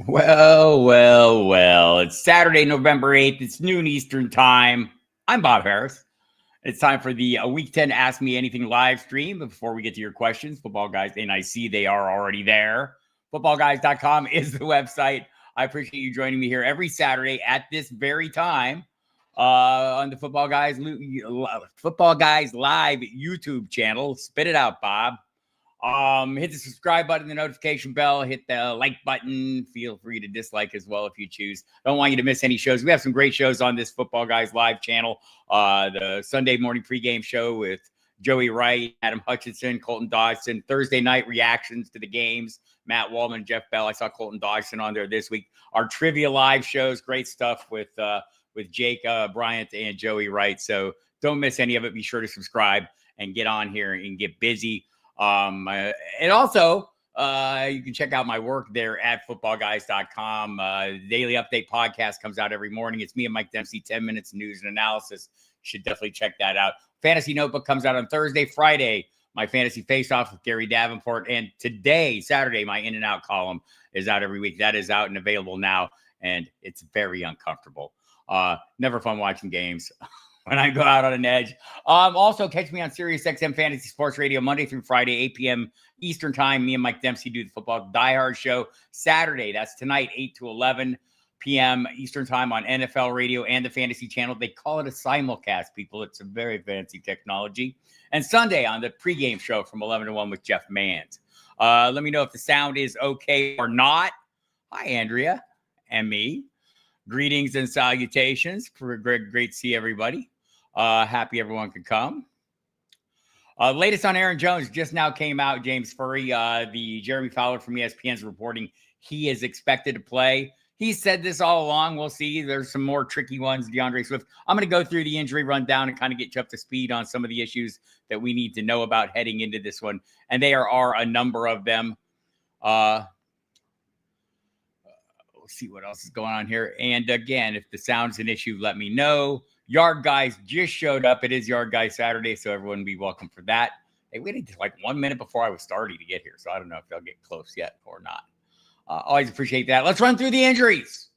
Well. It's Saturday, November 8th. It's noon Eastern time. I'm Bob Harris. It's time for the Week 10 Ask Me Anything live stream. Before we get to your questions, Football Guys, and I see they are already there. Footballguys.com is the website. I appreciate you joining me here every Saturday at this very time on the Football Guys Live YouTube channel. Spit it out, Bob. Hit the subscribe button, the notification bell, hit the like button. Feel free to dislike as well if you choose. Don't want you to miss any shows. We have some great shows on this Football Guys live channel. The Sunday morning pregame show with Joey Wright, Adam Hutchinson, Colton Dodson. Thursday night reactions to the games, Matt Wallman, Jeff Bell. I saw Colton Dodson on there this week. Our trivia live shows, great stuff with Jake Bryant and Joey Wright. So don't miss any of it. Be sure to subscribe and get on here and get busy. And also, you can check out my work there at footballguys.com. Daily update podcast comes out every morning. It's me and Mike Dempsey, 10 minutes news and analysis. You should definitely check that out. Fantasy Notebook comes out on Thursday. Friday, my fantasy face-off with Gary Davenport. And today, Saturday, my in and out column is out every week. That is out and available now. And it's very uncomfortable. Never fun watching games. When I go out on an edge. Also, catch me on SiriusXM Fantasy Sports Radio Monday through Friday, 8 p.m. Eastern Time. Me and Mike Dempsey do the Football Die Hard Show. Saturday, that's tonight, 8 to 11 p.m. Eastern Time on NFL Radio and the Fantasy Channel. They call it a simulcast, people. It's a very fancy technology. And Sunday on the pregame show from 11 to 1 with Jeff Mans. Let me know if the sound is okay or not. Hi, Andrea and me. Greetings and salutations. Great to see everybody. Happy everyone could come. Latest on Aaron Jones just now came out. James Furry, the Jeremy Fowler from ESPN is reporting he is expected to play. He said this all along. We'll see. There's some more tricky ones. DeAndre Swift. I'm going to go through the injury rundown and kind of get you up to speed on some of the issues that we need to know about heading into this one. And there are a number of them. See what else is going on here. And again, if the sound's an issue, let me know. Yard Guys just showed up. It is Yard Guys Saturday, so everyone be welcome for that. They waited like 1 minute before I was starting to get here, so I don't know if they'll get close yet or not. Always appreciate that. Let's run through the injuries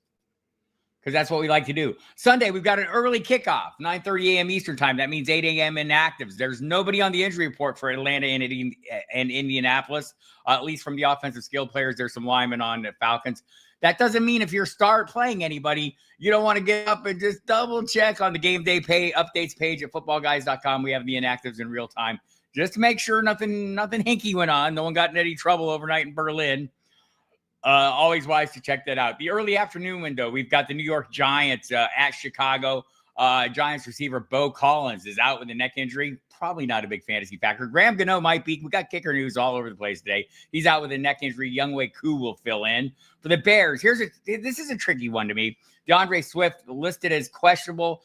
because that's what we like to do. Sunday, we've got an early kickoff, 9:30 a.m. Eastern time. That means 8 a.m. inactives. There's nobody on the injury report for Atlanta and Indianapolis, at least from the offensive skill players. There's some linemen on the Falcons. That doesn't mean if you start playing anybody, you don't want to get up and just double check on the game day updates page at footballguys.com. We have the inactives in real time just to make sure nothing hinky went on. No one got in any trouble overnight in Berlin. Always wise to check that out. The early afternoon window, we've got the New York Giants at Chicago. Giants receiver Bo Collins is out with a neck injury. Probably not a big fantasy factor. Graham Gano might be. We got kicker news all over the place today. He's out with a neck injury. Younghoe Koo will fill in. For the Bears, this is a tricky one to me. DeAndre Swift listed as questionable.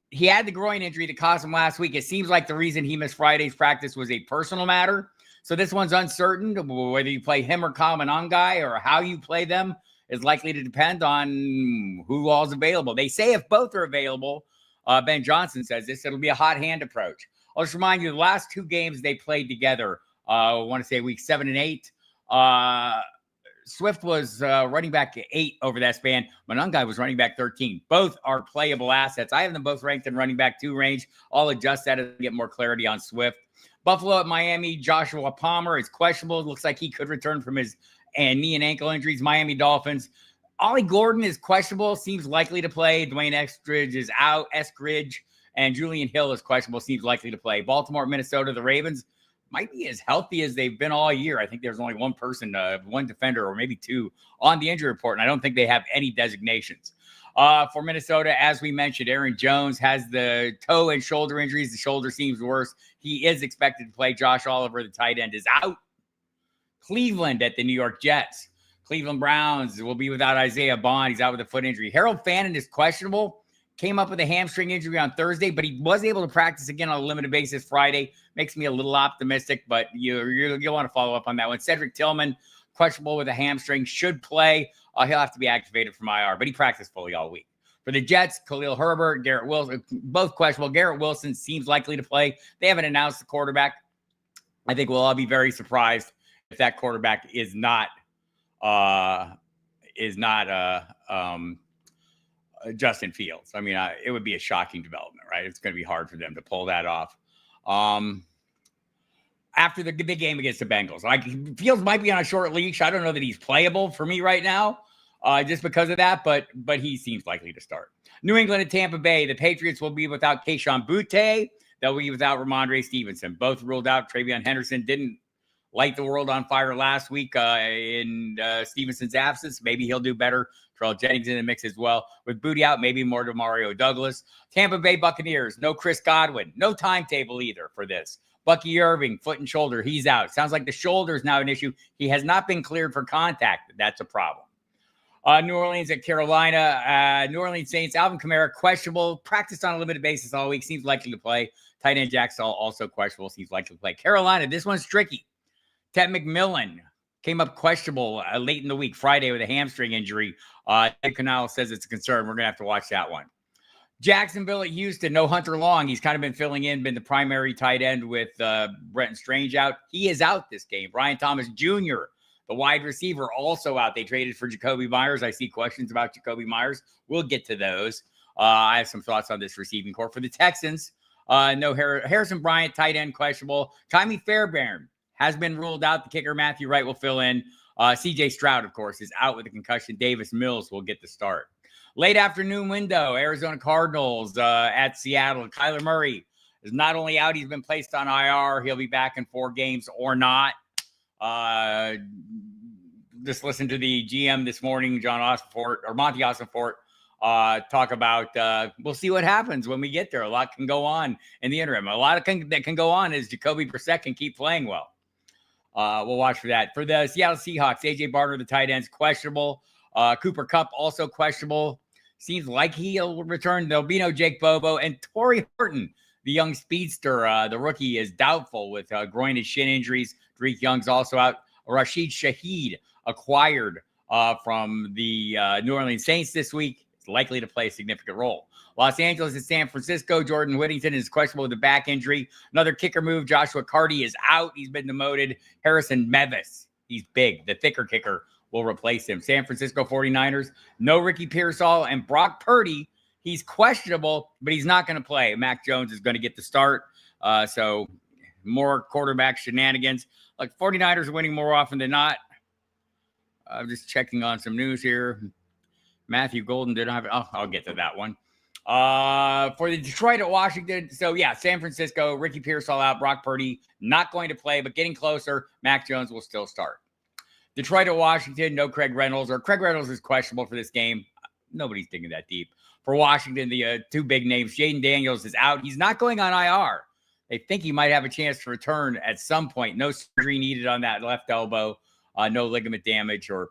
He had the groin injury that caused him last week. It seems like the reason he missed Friday's practice was a personal matter. So this one's uncertain. Whether you play him or Kamanangai or how you play them is likely to depend on who all's available. They say if both are available, Ben Johnson says this, it'll be a hot hand approach. I'll just remind you, the last two games they played together, I want to say week 7 and 8, Swift was running back 8 over that span. Manungai was running back 13. Both are playable assets. I have them both ranked in running back 2 range. I'll adjust that to get more clarity on Swift. Buffalo at Miami, Joshua Palmer is questionable. It looks like he could return from his knee and ankle injuries. Miami Dolphins. Ollie Gordon is questionable, seems likely to play. Dwayne Eskridge is out. Eskridge and Julian Hill is questionable, seems likely to play. Baltimore, Minnesota, the Ravens might be as healthy as they've been all year. I think there's only one person, one defender, or maybe 2 on the injury report, and I don't think they have any designations. For Minnesota, as we mentioned, Aaron Jones has the toe and shoulder injuries. The shoulder seems worse. He is expected to play. Josh Oliver, the tight end, is out. Cleveland at the New York Jets. Cleveland Browns will be without Isaiah Bond. He's out with a foot injury. Harold Fannin is questionable. Came up with a hamstring injury on Thursday, but he was able to practice again on a limited basis Friday. Makes me a little optimistic, but you'll want to follow up on that one. Cedric Tillman, questionable with a hamstring, should play. He'll have to be activated from IR, but he practiced fully all week. For the Jets, Khalil Herbert, Garrett Wilson, both questionable. Garrett Wilson seems likely to play. They haven't announced the quarterback. I think we'll all be very surprised if that quarterback is not is not Justin Fields. I mean, it would be a shocking development, right? It's going to be hard for them to pull that off. After the big game against the Bengals, like Fields might be on a short leash. I don't know that he's playable for me right now, just because of that. But he seems likely to start. New England and Tampa Bay. The Patriots will be without Kayshon Boutte. They'll be without Ramondre Stevenson. Both ruled out. Travion Henderson didn't light the world on fire last week in Stevenson's absence. Maybe he'll do better. Terrell Jennings in the mix as well. With Boutte out, maybe more to Mario Douglas. Tampa Bay Buccaneers. No Chris Godwin. No timetable either for this. Bucky Irving, foot and shoulder. He's out. Sounds like the shoulder is now an issue. He has not been cleared for contact. That's a problem. New Orleans at Carolina. New Orleans Saints. Alvin Kamara, questionable. Practiced on a limited basis all week. Seems likely to play. Tight end Jack Stoll, also questionable. Seems likely to play. Carolina, this one's tricky. Ted McMillan came up questionable late in the week, Friday, with a hamstring injury. Ed Canal says it's a concern. We're going to have to watch that one. Jacksonville at Houston, no Hunter Long. He's kind of been filling in, been the primary tight end with Brenton Strange out. He is out this game. Brian Thomas Jr., the wide receiver, also out. They traded for Jacoby Myers. I see questions about Jacoby Myers. We'll get to those. I have some thoughts on this receiving core. For the Texans, no Harrison Bryant, tight end, questionable. Tommy Fairbairn has been ruled out. The kicker, Matthew Wright, will fill in. C.J. Stroud, of course, is out with a concussion. Davis Mills will get the start. Late afternoon window, Arizona Cardinals at Seattle. Kyler Murray is not only out, he's been placed on IR. He'll be back in 4 games or not. Just listen to the GM this morning, Monty Ossenfort, talk about, we'll see what happens when we get there. A lot can go on in the interim. A lot that can go on is Jacoby Brissett can keep playing well. We'll watch for that. For the Seattle Seahawks, A.J. Barner, the tight end's questionable. Cooper Kupp, also questionable. Seems like he'll return. There'll be no Jake Bobo. And Torrey Horton, the young speedster, the rookie, is doubtful with groin and shin injuries. Drake Young's also out. Rashid Shaheed, acquired from the New Orleans Saints this week, is likely to play a significant role. Los Angeles and San Francisco. Jordan Whittington is questionable with a back injury. Another kicker move. Joshua Carty is out. He's been demoted. Harrison Mevis, he's big. The thicker kicker will replace him. San Francisco 49ers, no Ricky Pearsall, and Brock Purdy, he's questionable, but he's not going to play. Mac Jones is going to get the start. So more quarterback shenanigans. Like 49ers are winning more often than not. I'm just checking on some news here. Matthew Golden didn't have it. Oh, I'll get to that one. For the Detroit at Washington. So yeah, San Francisco, Ricky Pearsall out, Brock Purdy not going to play, but getting closer. Mac Jones will still start. Detroit at Washington, no Craig Reynolds, or Craig Reynolds is questionable for this game. Nobody's digging that deep. For Washington, the 2 big names, Jaden Daniels is out. He's not going on IR. They think he might have a chance to return at some point. No surgery needed on that left elbow. No ligament damage or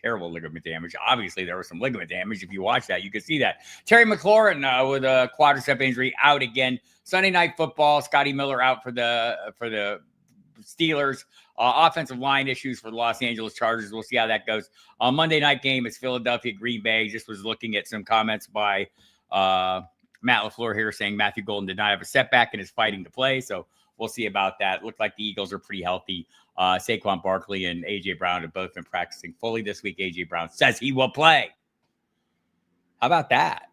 terrible ligament damage. Obviously, there was some ligament damage. If you watch that, you can see that. Terry McLaurin with a quadricep injury out again. Sunday Night Football, Scotty Miller out for the Steelers. Offensive line issues for the Los Angeles Chargers. We'll see how that goes. Monday night game is Philadelphia Green Bay. Just was looking at some comments by Matt LaFleur here saying Matthew Golden did not have a setback and is fighting to play. So we'll see about that. Looked like the Eagles are pretty healthy. Saquon Barkley and A.J. Brown have both been practicing fully this week. A.J. Brown says he will play. How about that?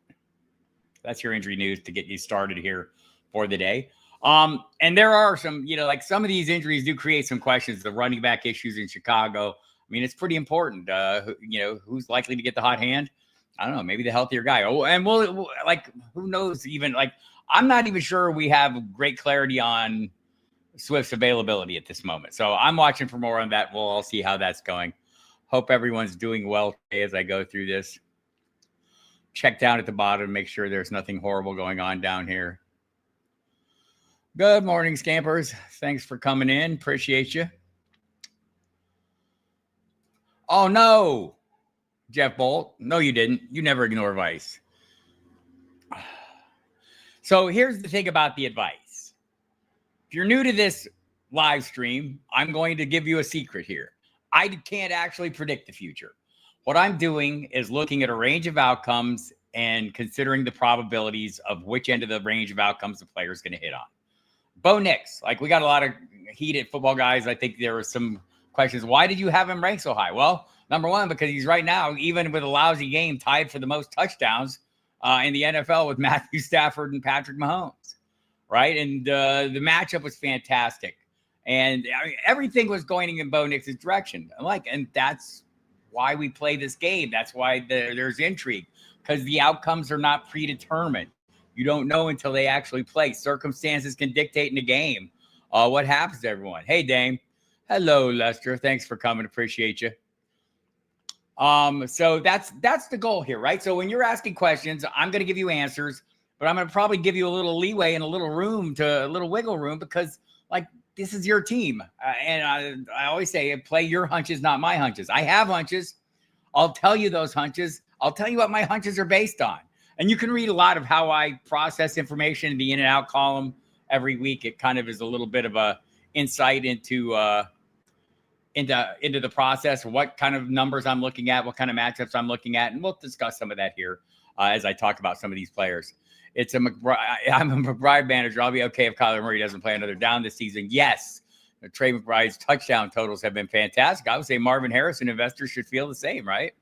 That's your injury news to get you started here for the day. And there are some, like some of these injuries do create some questions. The running back issues in Chicago. I mean, it's pretty important. Who's likely to get the hot hand? I don't know. Maybe the healthier guy. Oh, and we'll who knows? Even I'm not even sure we have great clarity on Swift's availability at this moment. So I'm watching for more on that. We'll all see how that's going. Hope everyone's doing well today as I go through this. Check down at the bottom, make sure there's nothing horrible going on down here. Good morning, Scampers. Thanks for coming in. Appreciate you. Oh, no, Jeff Bolt. No, you didn't. You never ignore advice. So here's the thing about the advice. If you're new to this live stream, I'm going to give you a secret here. I can't actually predict the future. What I'm doing is looking at a range of outcomes and considering the probabilities of which end of the range of outcomes the player is going to hit on. Bo Nix, we got a lot of heated football guys. I think there was some question is, why did you have him ranked so high? Well, number one, because he's right now, even with a lousy game, tied for the most touchdowns in the NFL with Matthew Stafford and Patrick Mahomes, right? And the matchup was fantastic. And I mean, everything was going in Bo Nix's direction. And that's why we play this game. That's why there's intrigue, because the outcomes are not predetermined. You don't know until they actually play. Circumstances can dictate in the game what happens to everyone. Hey, Dame. Hello, Lester. Thanks for coming. Appreciate you. So that's the goal here, right? So when you're asking questions, I'm going to give you answers, but I'm going to probably give you a little leeway and a little wiggle room, because this is your team. And I always say, play your hunches, not my hunches. I have hunches. I'll tell you those hunches. I'll tell you what my hunches are based on. And you can read a lot of how I process information in the in and out column every week. It kind of is a little bit of a insight into the process, what kind of numbers I'm looking at, what kind of matchups I'm looking at. And we'll discuss some of that here as I talk about some of these players. I'm a McBride manager. I'll be okay if Kyler Murray doesn't play another down this season. Yes, Trey McBride's touchdown totals have been fantastic. I would say Marvin Harrison investors should feel the same, right?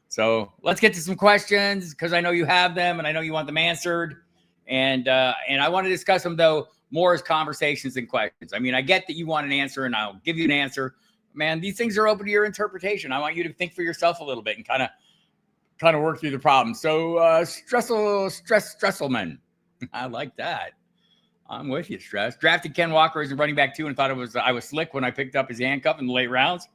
So let's get to some questions, because I know you have them and I know you want them answered. And I want to discuss them, though, more as conversations than questions. I mean, I get that you want an answer and I'll give you an answer. Man, these things are open to your interpretation. I want you to think for yourself a little bit and kind of work through the problem. So Stresselman. I like that. I'm with you, Stress. Drafted Ken Walker as a running back 2 and thought I was slick when I picked up his handcuff in the late rounds.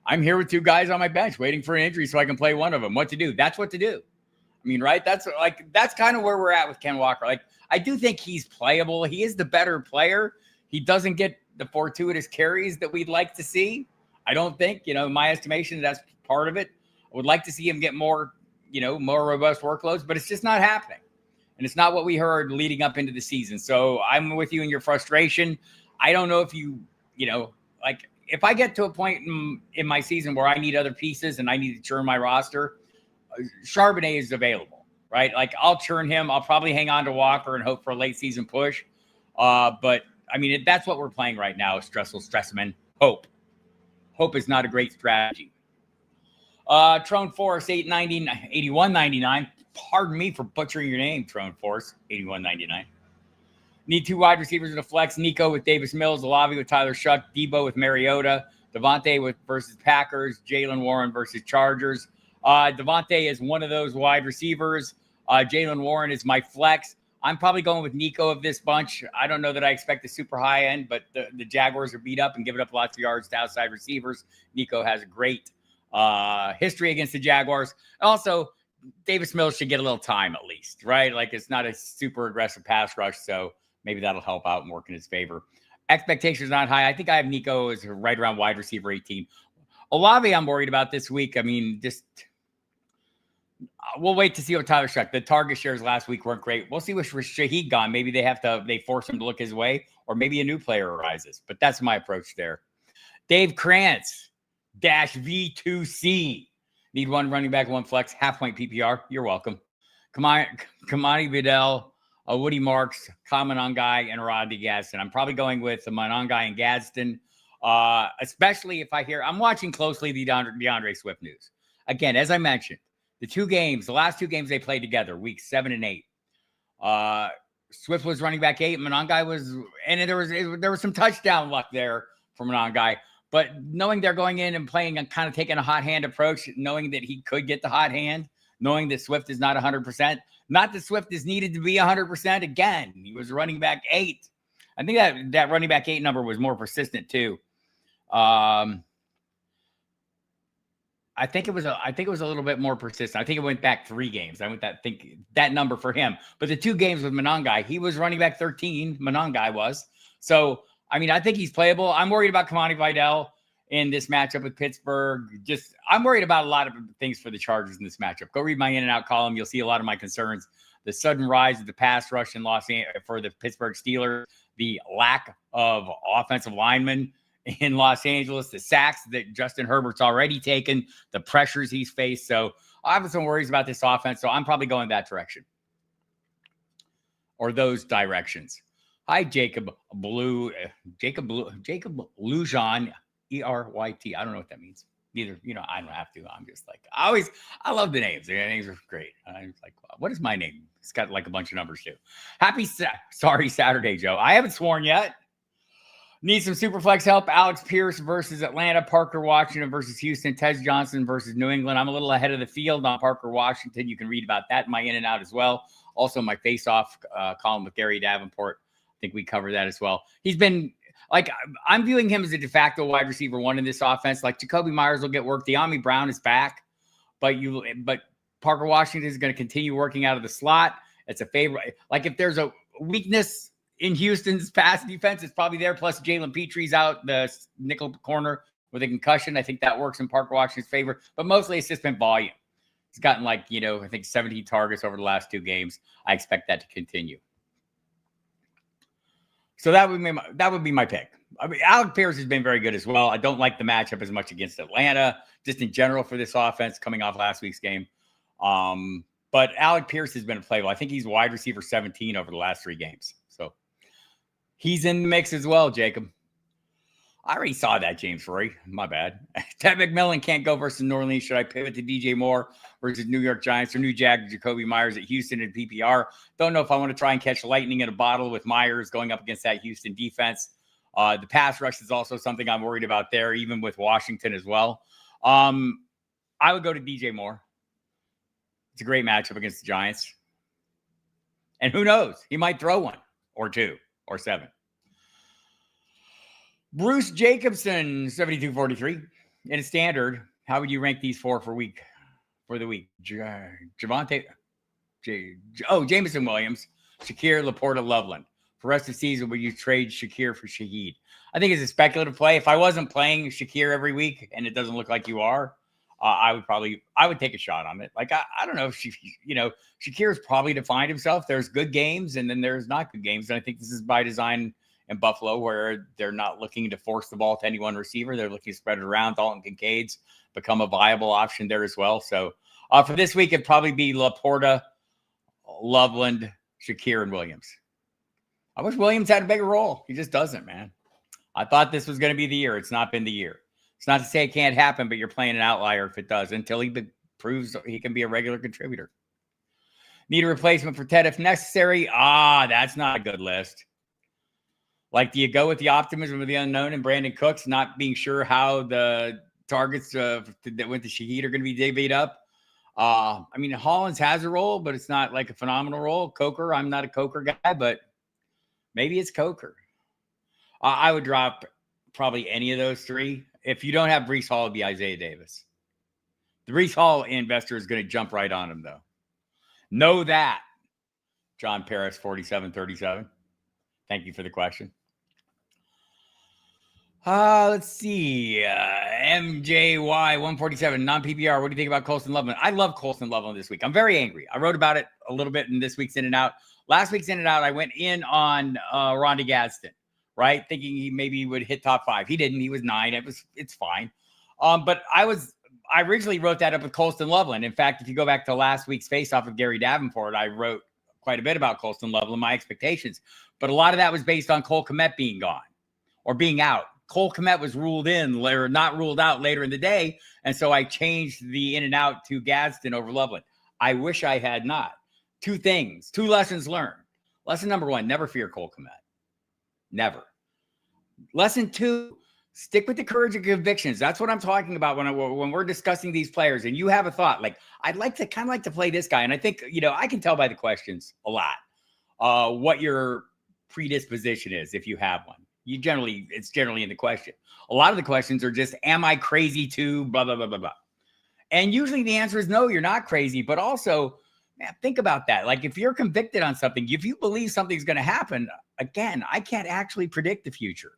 I'm here with 2 guys on my bench waiting for an injury so I can play one of them. What to do? That's what to do. I mean, right? That's kind of where we're at with Ken Walker. I do think he's playable. He is the better player. He doesn't get the fortuitous carries that we'd like to see. I don't think, in my estimation, that's part of it. I would like to see him get more robust workloads, but it's just not happening. And it's not what we heard leading up into the season. So I'm with you in your frustration. I don't know if if I get to a point in my season where I need other pieces and I need to churn my roster, Charbonnet is available, right? I'll churn him. I'll probably hang on to Walker and hope for a late season push. But I mean, that's what we're playing right now. Stressman. Hope is not a great strategy. Trone Force 81.99. Pardon me for butchering your name, Trone Force 81.99. Need 2 wide receivers in a flex. Nico with Davis Mills, Olave with Tyler Shuck, Debo with Mariota, Devontae versus Packers, Jaylen Warren versus Chargers. Devontae is one of those wide receivers. Jaylen Warren is my flex. I'm probably going with Nico of this bunch. I don't know that I expect a super high end, but the Jaguars are beat up and giving up lots of yards to outside receivers. Nico has a great history against the Jaguars. Also, Davis Mills should get a little time at least, right? It's not a super aggressive pass rush, so maybe that'll help out and work in his favor. Expectations not high. I think I have Nico as right around wide receiver 18. Olave, I'm worried about this week. I mean, we'll wait to see what Tyler Shuck. The target shares last week weren't great. We'll see with Shaheed gone. Maybe they force him to look his way, or maybe a new player arises. But that's my approach there. Dave Krantz -V2C. Need 1 running back, 1 flex, half-point PPR. You're welcome. Kamani Vidal, Woody Marks, Kamanon Guy, and Rodney Gadsden. I'm probably going with Manon Guy and Gadsden, especially if I'm watching closely the DeAndre Swift news. Again, as I mentioned, the last 2 games they played together, weeks 7 and 8. Swift was running back 8. Manon Guy was, and there was some touchdown luck there for Manon Guy. But knowing they're going in and playing and kind of taking a hot hand approach, knowing that he could get the hot hand, knowing that Swift is not 100%, not that Swift is needed to be 100%. Again, he was running back 8. I think that running back 8 number was more persistent too. I think it was a little bit more persistent. I think it went back 3 games. I think that number for him. But the 2 games with Manon Guy, he was running back 13. Manon Guy was. So, I mean, I think he's playable. I'm worried about Kamani Vidal in this matchup with Pittsburgh. I'm worried about a lot of things for the Chargers in this matchup. Go read my in and out column. You'll see a lot of my concerns. The sudden rise of the pass rush in Los Angeles for the Pittsburgh Steelers, the lack of offensive linemen in Los Angeles, the sacks that Justin Herbert's already taken, the pressures he's faced. So I have some worries about this offense. So I'm probably going that direction or those directions. Hi, Jacob Lujan Eryt. I don't know what that means. Neither, I don't have to. I'm just like, I love the names. The names are great. I'm like, wow, what is my name? It's got like a bunch of numbers too. Sorry Saturday, Joe. I haven't sworn yet. Need some Superflex help. Alex Pierce versus Atlanta. Parker Washington versus Houston. Tez Johnson versus New England. I'm a little ahead of the field on Parker Washington. You can read about that in my in and out as well. Also, my face-off column with Gary Davenport. I think we covered that as well. He's been like, I'm viewing him as a de facto wide receiver one in this offense. Like Jacoby Myers will get work. De'Ami Brown is back, but Parker Washington is going to continue working out of the slot. It's a favorite. Like if there's a weakness in Houston's pass defense, it's probably there. Plus, Jalen Petrie's out, the nickel corner with a concussion. I think that works in Parker Washington's favor. But mostly, it's just been volume. He's gotten I think 17 targets over the last 2 games. I expect that to continue. So that would be my pick. I mean, Alec Pierce has been very good as well. I don't like the matchup as much against Atlanta, just in general for this offense coming off last week's game. But Alec Pierce has been a playable. I think he's wide receiver 17 over the last 3 games. So he's in the mix as well, Jacob. I already saw that, James Roy. My bad. Ted McMillan can't go versus New Orleans. Should I pivot to DJ Moore versus New York Giants or New Jack Jacoby Myers at Houston and PPR? Don't know if I want to try and catch lightning in a bottle with Myers going up against that Houston defense. The pass rush is also something I'm worried about there, even with Washington as well. I would go to DJ Moore. It's a great matchup against the Giants. And who knows? He might throw 1 or 2 or 7. Bruce Jacobson, 7243. In a standard, how would you rank these 4 for the week? Jameson Williams, Shakir, Laporta, Loveland. For the rest of the season, would you trade Shakir for Shaheed? I think it's a speculative play. If I wasn't playing Shakir every week, and it doesn't look like you are, I would take a shot on it. Like, I don't know if Shakir's probably defined himself. There's good games, and then there's not good games. And I think this is by design in Buffalo, where they're not looking to force the ball to any one receiver. They're looking to spread it around. Dalton Kincaid's become a viable option there as well. So for this week, it'd probably be Laporta, Loveland, Shakir, and Williams. I wish Williams had a bigger role. He just doesn't, man. I thought this was going to be the year. It's not been the year. It's not to say it can't happen, but you're playing an outlier if it does until he proves he can be a regular contributor. Need a replacement for Ted if necessary. That's not a good list. Like, do you go with the optimism of the unknown and Brandon Cooks not being sure how the targets that went to Shaheed are going to be divvied up? I mean, Hollins has a role, but it's not like a phenomenal role. Coker, I'm not a Coker guy, but maybe it's Coker. I would drop probably any of those 3. If you don't have Breece Hall, it'd be Isaiah Davis. The Breece Hall investor is going to jump right on him, though. Know that. John Paris, 4737. Thank you for the question. Let's see. MJY 147, non-PPR. What do you think about Colston Loveland? I love Colston Loveland this week. I'm very angry. I wrote about it a little bit in this week's In and Out. Last week's In and Out, I went in on Ronda Gadsden, right? Thinking he maybe would hit top 5. He didn't. He was 9. It's fine. But I originally wrote that up with Colston Loveland. In fact, if you go back to last week's face-off of Gary Davenport, I wrote quite a bit about Colston Loveland, my expectations. But a lot of that was based on Cole Kmet being gone or being out. Cole Kmet was ruled in or not ruled out later in the day. And so I changed the In and Out to Gadsden over Loveland. I wish I had not. 2 lessons learned. Lesson number 1, never fear Cole Kmet. Never. Lesson 2, stick with the courage and convictions. That's what I'm talking about when we're discussing these players. And you have a thought, like, I'd like to play this guy. And I think, I can tell by the questions a lot what your predisposition is if you have one. It's generally in the question. A lot of the questions are just, am I crazy to blah, blah, blah, blah, blah. And usually the answer is no, you're not crazy. But also, man, think about that. Like, if you're convicted on something, if you believe something's going to happen, again, I can't actually predict the future.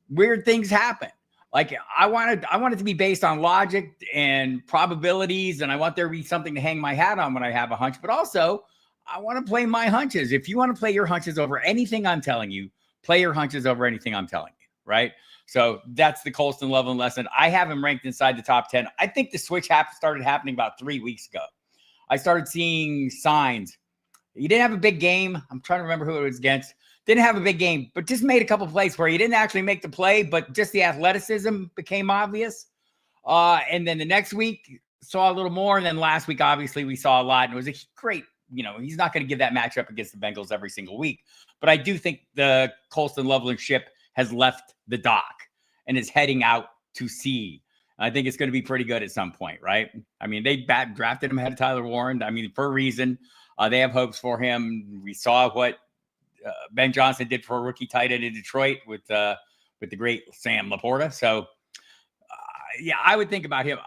Weird things happen. Like, I want it to be based on logic and probabilities, and I want there to be something to hang my hat on when I have a hunch. But also, I want to play my hunches. If you want to play your hunches over anything I'm telling you, play your hunches over anything I'm telling you, right? So that's the Colston Loveland lesson. I have him ranked inside the top 10. I think the switch started happening about 3 weeks ago. I started seeing signs. He didn't have a big game. I'm trying to remember who it was against. Didn't have a big game, but just made a couple plays where he didn't actually make the play, but just the athleticism became obvious. And then the next week saw a little more. And then last week, obviously, we saw a lot. And it was a great, he's not going to give that matchup against the Bengals every single week. But I do think the Colston Loveland ship has left the dock and is heading out to sea. I think it's going to be pretty good at some point, right? I mean, they drafted him ahead of Tyler Warren. I mean, for a reason. They have hopes for him. We saw what Ben Johnson did for a rookie tight end in Detroit with the great Sam Laporta. So, yeah, I would think about him.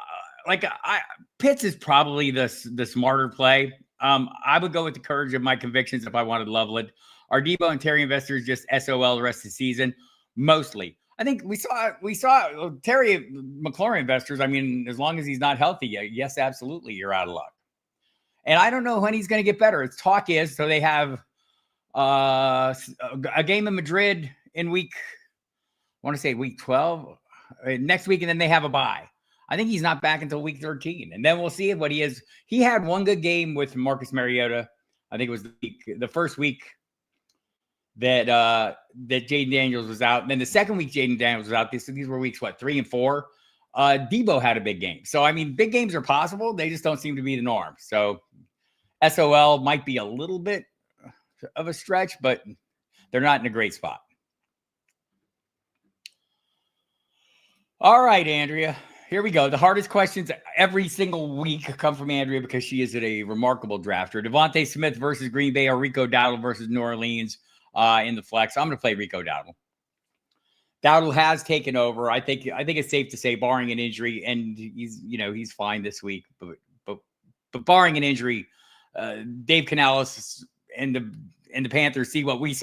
Pitts is probably the smarter play. I would go with the courage of my convictions if I wanted Loveland. Are Debo and Terry investors just SOL the rest of the season? Mostly. I think we saw Terry McLaurin investors. I mean, as long as he's not healthy, yes, absolutely, you're out of luck. And I don't know when he's going to get better. Its talk is so they have a game in Madrid in week 12 next week, and then they have a bye. I think he's not back until week 13, and then we'll see what he is. He had one good game with Marcus Mariota. I think it was the first week that Jaden Daniels was out. And then the second week Jaden Daniels was out. These were weeks, 3 and 4. Debo had a big game. So, I mean, big games are possible. They just don't seem to be the norm. So SOL might be a little bit of a stretch, but they're not in a great spot. All right, Andrea, here we go. The hardest questions every single week come from Andrea because she is a remarkable drafter. Devontae Smith versus Green Bay or Rico Dowdle versus New Orleans in the flex. I'm going to play Rico Dowdle. Dowdle has taken over. I think it's safe to say, barring an injury, and he's fine this week. But barring an injury, Dave Canales and the Panthers see what we've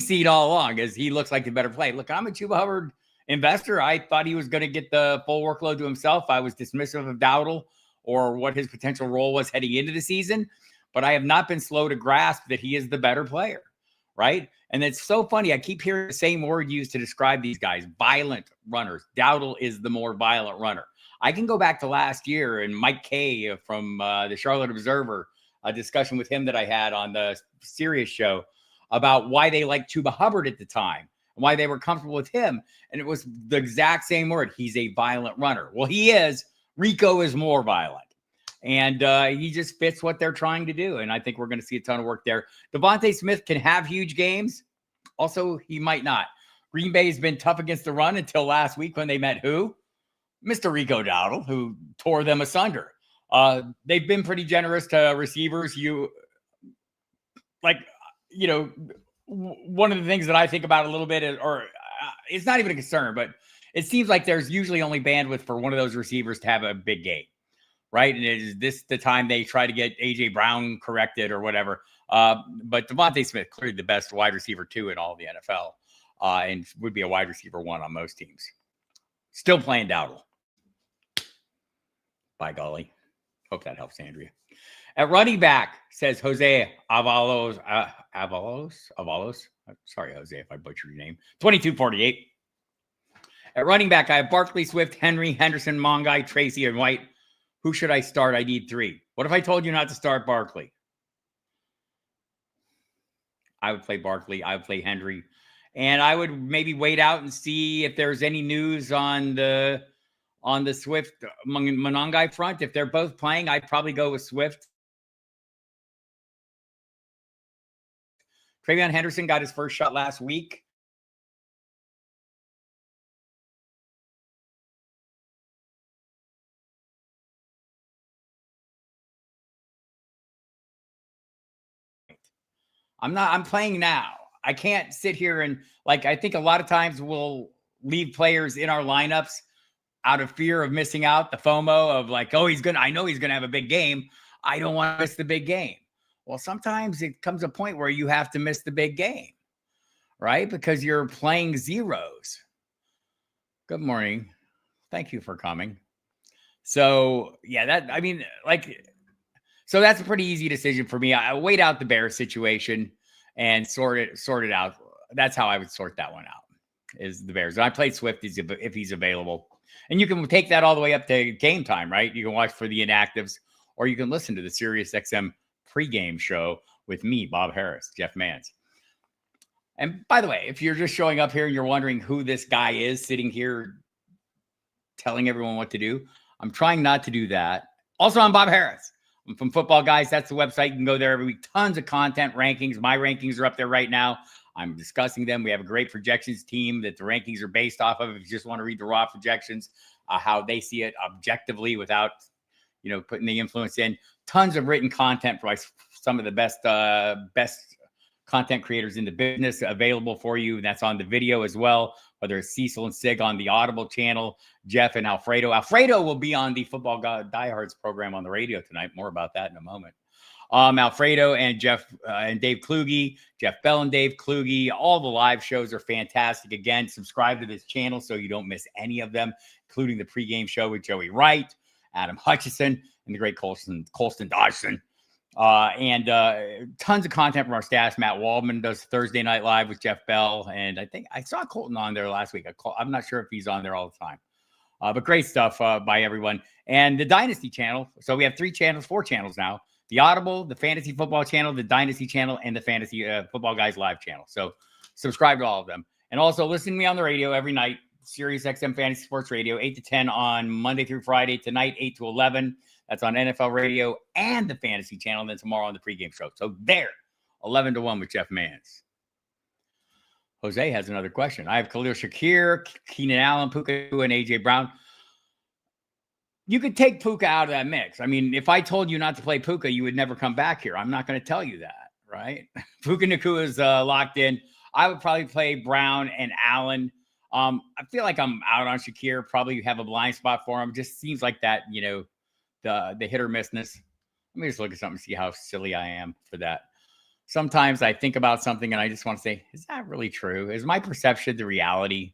seen all along, as he looks like the better play. Look, I'm a Chuba Hubbard investor. I thought he was going to get the full workload to himself. I was dismissive of Dowdle or what his potential role was heading into the season, but I have not been slow to grasp that he is the better player, right? And it's so funny. I keep hearing the same word used to describe these guys, violent runners. Dowdle is the more violent runner. I can go back to last year and Mike Kay from the Charlotte Observer, a discussion with him that I had on the Sirius show about why they liked Chuba Hubbard at the time, why they were comfortable with him. And it was the exact same word. He's a violent runner. Well, he is. Rico is more violent. And he just fits what they're trying to do. And I think we're going to see a ton of work there. Devontae Smith can have huge games. Also, he might not. Green Bay has been tough against the run until last week when they met who? Mr. Rico Dowdle, who tore them asunder. They've been pretty generous to receivers. One of the things that I think about a little bit is, it's not even a concern, but it seems like there's usually only bandwidth for one of those receivers to have a big game, right? And is this the time they try to get A.J. Brown corrected or whatever? But Devontae Smith, clearly the best wide receiver 2 in all of the NFL, and would be a wide receiver 1 on most teams. Still playing Dowdle. By golly. Hope that helps, Andrea. At running back, says Jose Avalos. Sorry, Jose, if I butchered your name. 2248. At running back, I have Barkley, Swift, Henry, Henderson, Mongai, Tracy, and White. Who should I start? I need 3. What if I told you not to start Barkley? I would play Barkley. I would play Henry. And I would maybe wait out and see if there's any news on the Swift Monangai front. If they're both playing, I'd probably go with Swift. TreVeyon Henderson got his first shot last week. I'm playing now. I can't sit here and I think a lot of times we'll leave players in our lineups out of fear of missing out, the FOMO of I know he's going to have a big game. I don't want to miss the big game. Well, sometimes it comes a point where you have to miss the big game, right? Because you're playing zeros. Good morning. Thank you for coming. So, yeah, so that's a pretty easy decision for me. I wait out the Bears situation and sort it out. That's how I would sort that one out, is the Bears. And I played Swift if he's available. And you can take that all the way up to game time, right? You can watch for the inactives, or you can listen to the SiriusXM pregame show with me, Bob Harris, Jeff Mans. And by the way, if you're just showing up here and you're wondering who this guy is sitting here telling everyone what to do, I'm trying not to do that. Also, I'm Bob Harris. I'm from Football Guys. That's the website. You can go there every week. Tons of content, rankings. My rankings are up there right now. I'm discussing them. We have a great projections team that the rankings are based off of. If you just want to read the raw projections, how they see it objectively without, putting the influence in. Tons of written content by some of the best content creators in the business available for you. That's on the video as well, whether it's Cecil and Sig on the Audible channel, Jeff and Alfredo. Alfredo will be on the Football Diehards program on the radio tonight. More about that in a moment. Alfredo and Jeff and Dave Kluge, Jeff Bell and Dave Kluge. All the live shows are fantastic. Again, subscribe to this channel so you don't miss any of them, including the pregame show with Joey Wright, Adam Hutchison, and the great Colston Dodson. And tons of content from our staff. Matt Waldman does Thursday Night Live with Jeff Bell. And I think I saw Colton on there last week. I'm not sure if he's on there all the time. But great stuff by everyone. And the Dynasty channel. So we have 4 channels now. The Audible, the Fantasy Football channel, the Dynasty channel, and the Fantasy Football Guys live channel. So subscribe to all of them. And also listen to me on the radio every night. Sirius XM Fantasy Sports Radio, 8 to 10 on Monday through Friday. Tonight, 8 to 11. That's on NFL Radio and the Fantasy Channel. And then tomorrow on the pregame show. So there, 11 to 1 with Jeff Mans. Jose has another question. I have Khalil Shakir, Keenan Allen, Puka, and A.J. Brown. You could take Puka out of that mix. I mean, if I told you not to play Puka, you would never come back here. I'm not going to tell you that, right? Puka Nacua is locked in. I would probably play Brown and Allen. I feel like I'm out on Shakir. Probably have a blind spot for him. Just seems like that, the hit or missness. Let me just look at something and see how silly I am for that. Sometimes I think about something and I just want to say, is that really true? Is my perception the reality?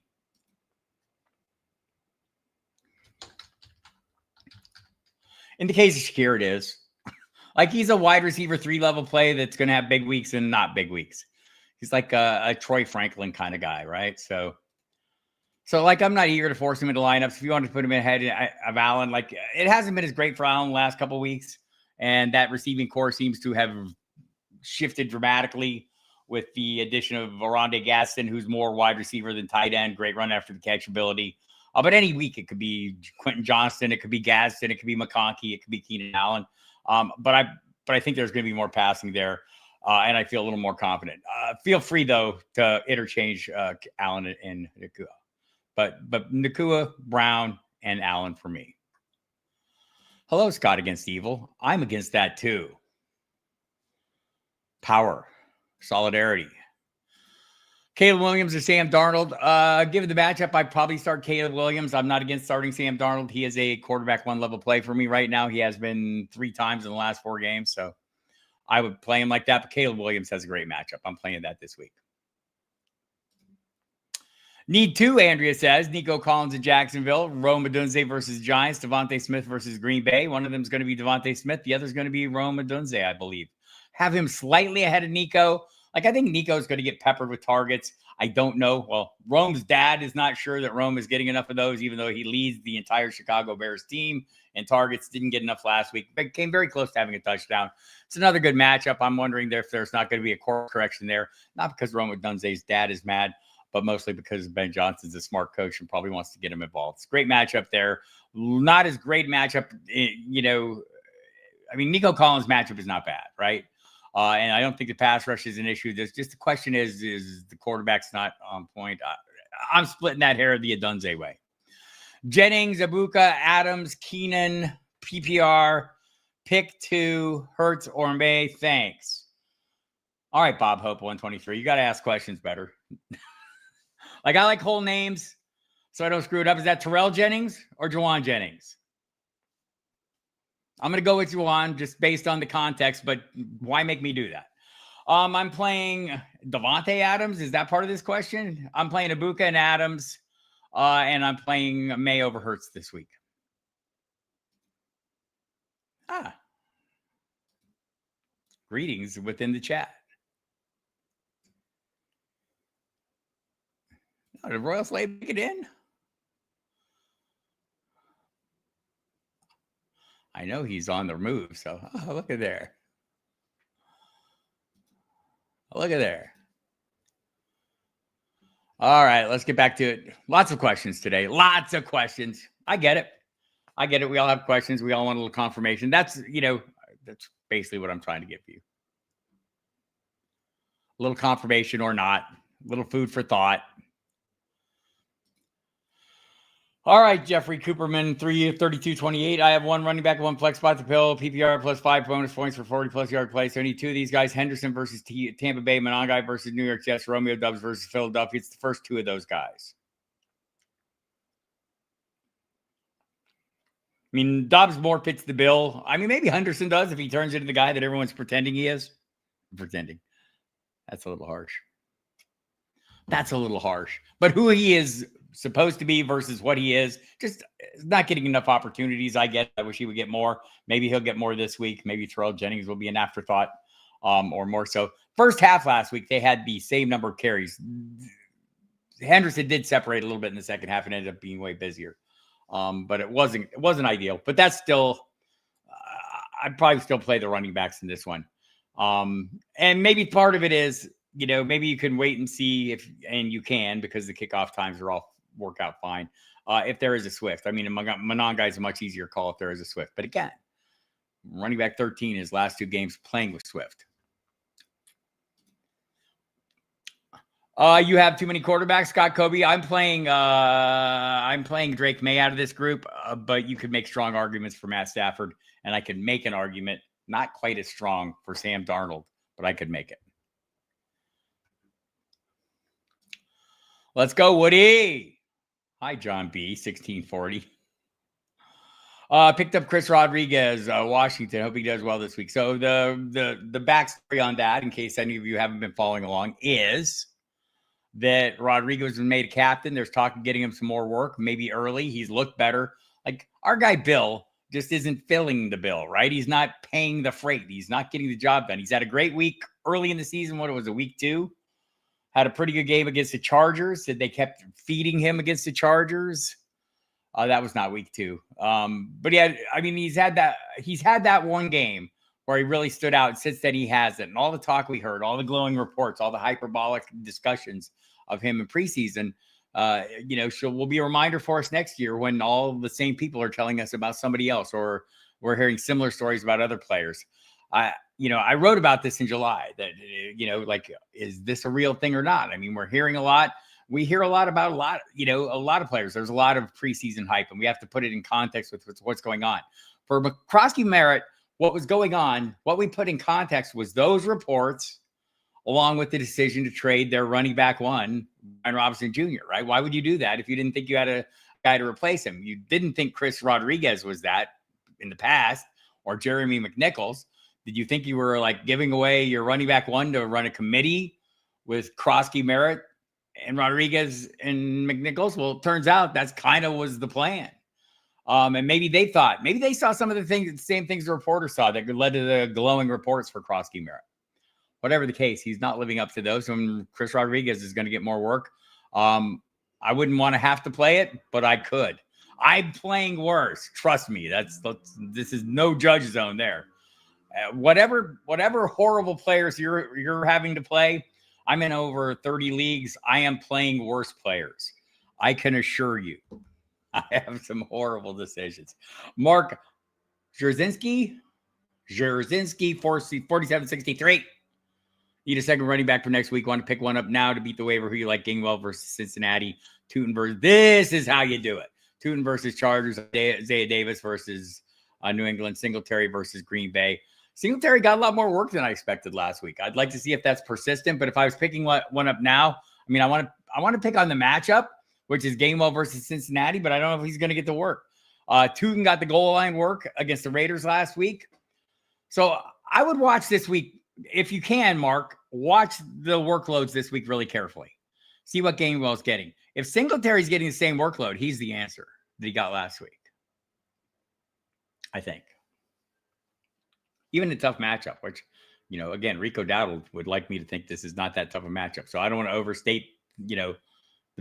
In the case of Shakir, it is. Like he's a wide receiver 3-level play that's going to have big weeks and not big weeks. He's like a Troy Franklin kind of guy, right? So like I'm not eager to force him into lineups. If you want to put him ahead of Allen, like it hasn't been as great for Allen the last couple of weeks. And that receiving core seems to have shifted dramatically with the addition of Oronde Gadsden, who's more wide receiver than tight end. Great run after the catch ability. But any week, it could be Quentin Johnston, it could be Gadsden, it could be McConkey, it could be Keenan Allen. But I think there's going to be more passing there, and I feel a little more confident. Feel free, though, to interchange Allen and Nacua. But Nacua, Brown, and Allen for me. Hello, Scott against evil. I'm against that, too. Power. Solidarity. Caleb Williams or Sam Darnold. Given the matchup, I'd probably start Caleb Williams. I'm not against starting Sam Darnold. He is a quarterback 1-level play for me right now. He has been 3 times in the last 4 games. So I would play him like that. But Caleb Williams has a great matchup. I'm playing that this week. Need 2, Andrea says. Nico Collins in Jacksonville. Rome Odunze versus Giants. Devontae Smith versus Green Bay. One of them is going to be Devontae Smith. The other is going to be Rome Odunze, I believe. Have him slightly ahead of Nico. Like, I think Nico's going to get peppered with targets. I don't know. Well, Rome's dad is not sure that Rome is getting enough of those, even though he leads the entire Chicago Bears team in targets. Didn't get enough last week, but came very close to having a touchdown. It's another good matchup. I'm wondering if there's not going to be a course correction there. Not because Rome Odunze's dad is mad, but mostly because Ben Johnson's a smart coach and probably wants to get him involved. It's a great matchup there. Not as great matchup, I mean, Nico Collins' matchup is not bad, right? And I don't think the pass rush is an issue. There's just the question is the quarterback's not on point. I'm splitting that hair the Odunze way. Jennings, Abuka, Adams, Keenan, PPR, pick 2, Hurts or May. Thanks. All right, Bob Hope 123. You got to ask questions better. Like, I like whole names so I don't screw it up. Is that Terrell Jennings or Juwan Jennings? I'm going to go with Juwan just based on the context, but why make me do that? I'm playing Devontae Adams. Is that part of this question? I'm playing Abuka and Adams, and I'm playing May over Hurts this week. Greetings within the chat. Oh, did Royal Slave make it in? I know he's on the move, so look at there. Look at there. All right, let's get back to it. Lots of questions today. Lots of questions. I get it. We all have questions. We all want a little confirmation. That's basically what I'm trying to give you. A little confirmation or not. A little food for thought. All right, Jeffrey Cooperman, 32-28. I have one running back, one flex spot to pill, PPR plus 5 bonus points for 40+ yard play. So I need two of these guys: Henderson versus Tampa Bay, Monangai versus New York Jets, Romeo Doubs versus Philadelphia. It's the first two of those guys. I mean, Dobbs more fits the bill. I mean, maybe Henderson does if he turns into the guy that everyone's pretending he is. Pretending. That's a little harsh. But who he is supposed to be versus what he is, just not getting enough opportunities. I wish he would get more. Maybe he'll get more this week. Maybe Terrell Jennings will be an afterthought, or more so. First half last week, they had the same number of carries. Henderson did separate a little bit in the second half and ended up being way busier. But it wasn't ideal. But that's still, I'd probably still play the running backs in this one. And maybe part of it is, maybe you can wait and see and you can, because the kickoff times are all work out fine. If there is a Swift, I mean, Monangai is a much easier call if there is a Swift. But again, running back 13 his last two games playing with Swift. You have too many quarterbacks, Scott Kobe. I'm playing Drake May out of this group, but you could make strong arguments for Matt Stafford, and I could make an argument not quite as strong for Sam Darnold, but I could make it. Let's go, Woody. Hi, John B. 1640. Picked up Chris Rodriguez, Washington. Hope he does well this week. So the backstory on that, in case any of you haven't been following along, is that Rodriguez was made a captain. There's talk of getting him some more work, maybe early. He's looked better. Like our guy Bill just isn't filling the bill, right? He's not paying the freight. He's not getting the job done. He's had a great week early in the season. What it was, a week 2? Had a pretty good game against the Chargers. Said they kept feeding him against the Chargers. That was not week 2. But he's had that one game where he really stood out. Since then, he hasn't. And all the talk we heard, all the glowing reports, all the hyperbolic discussions of him in preseason, will be a reminder for us next year when all the same people are telling us about somebody else, or we're hearing similar stories about other players. I wrote about this in July that, is this a real thing or not? I mean, we're hearing a lot. We hear a lot about a lot of players. There's a lot of preseason hype, and we have to put it in context with what's going on. For McCroskey Merritt, what was going on, what we put in context was those reports, along with the decision to trade their running back one, Brian Robinson Jr., right? Why would you do that if you didn't think you had a guy to replace him? You didn't think Chris Rodriguez was that in the past, or Jeremy McNichols. Did you think you were giving away your running back one to run a committee with Kroski, Merritt, and Rodriguez and McNichols? Well, it turns out that's kind of was the plan. And maybe they saw some of the same things the reporters saw that led to the glowing reports for Kroski, Merritt. Whatever the case, he's not living up to those. And Chris Rodriguez is going to get more work. I wouldn't want to have to play it, but I could. I'm playing worse. Trust me. This is no judge zone there. Whatever horrible players you're having to play, I'm in over 30 leagues. I am playing worse players. I can assure you. I have some horrible decisions. Mark Jerzinski, 4763. Need a second running back for next week. Want to pick one up now to beat the waiver. Who you like? Gainwell versus Cincinnati. Tootin versus. This is how you do it. Tootin versus Chargers. Zaya Davis versus New England. Singletary versus Green Bay. Singletary got a lot more work than I expected last week. I'd like to see if that's persistent. But if I was picking one up now, I mean, I want to pick on the matchup, which is Gainwell versus Cincinnati. But I don't know if he's going to get the work. Tootin got the goal line work against the Raiders last week. So I would watch this week. If you can, Mark, watch the workloads this week really carefully. See what Gainwell's getting. If Singletary's getting the same workload, he's the answer that he got last week, I think. Even a tough matchup, which, again, Rico Dowdle would like me to think this is not that tough a matchup. So I don't want to overstate, the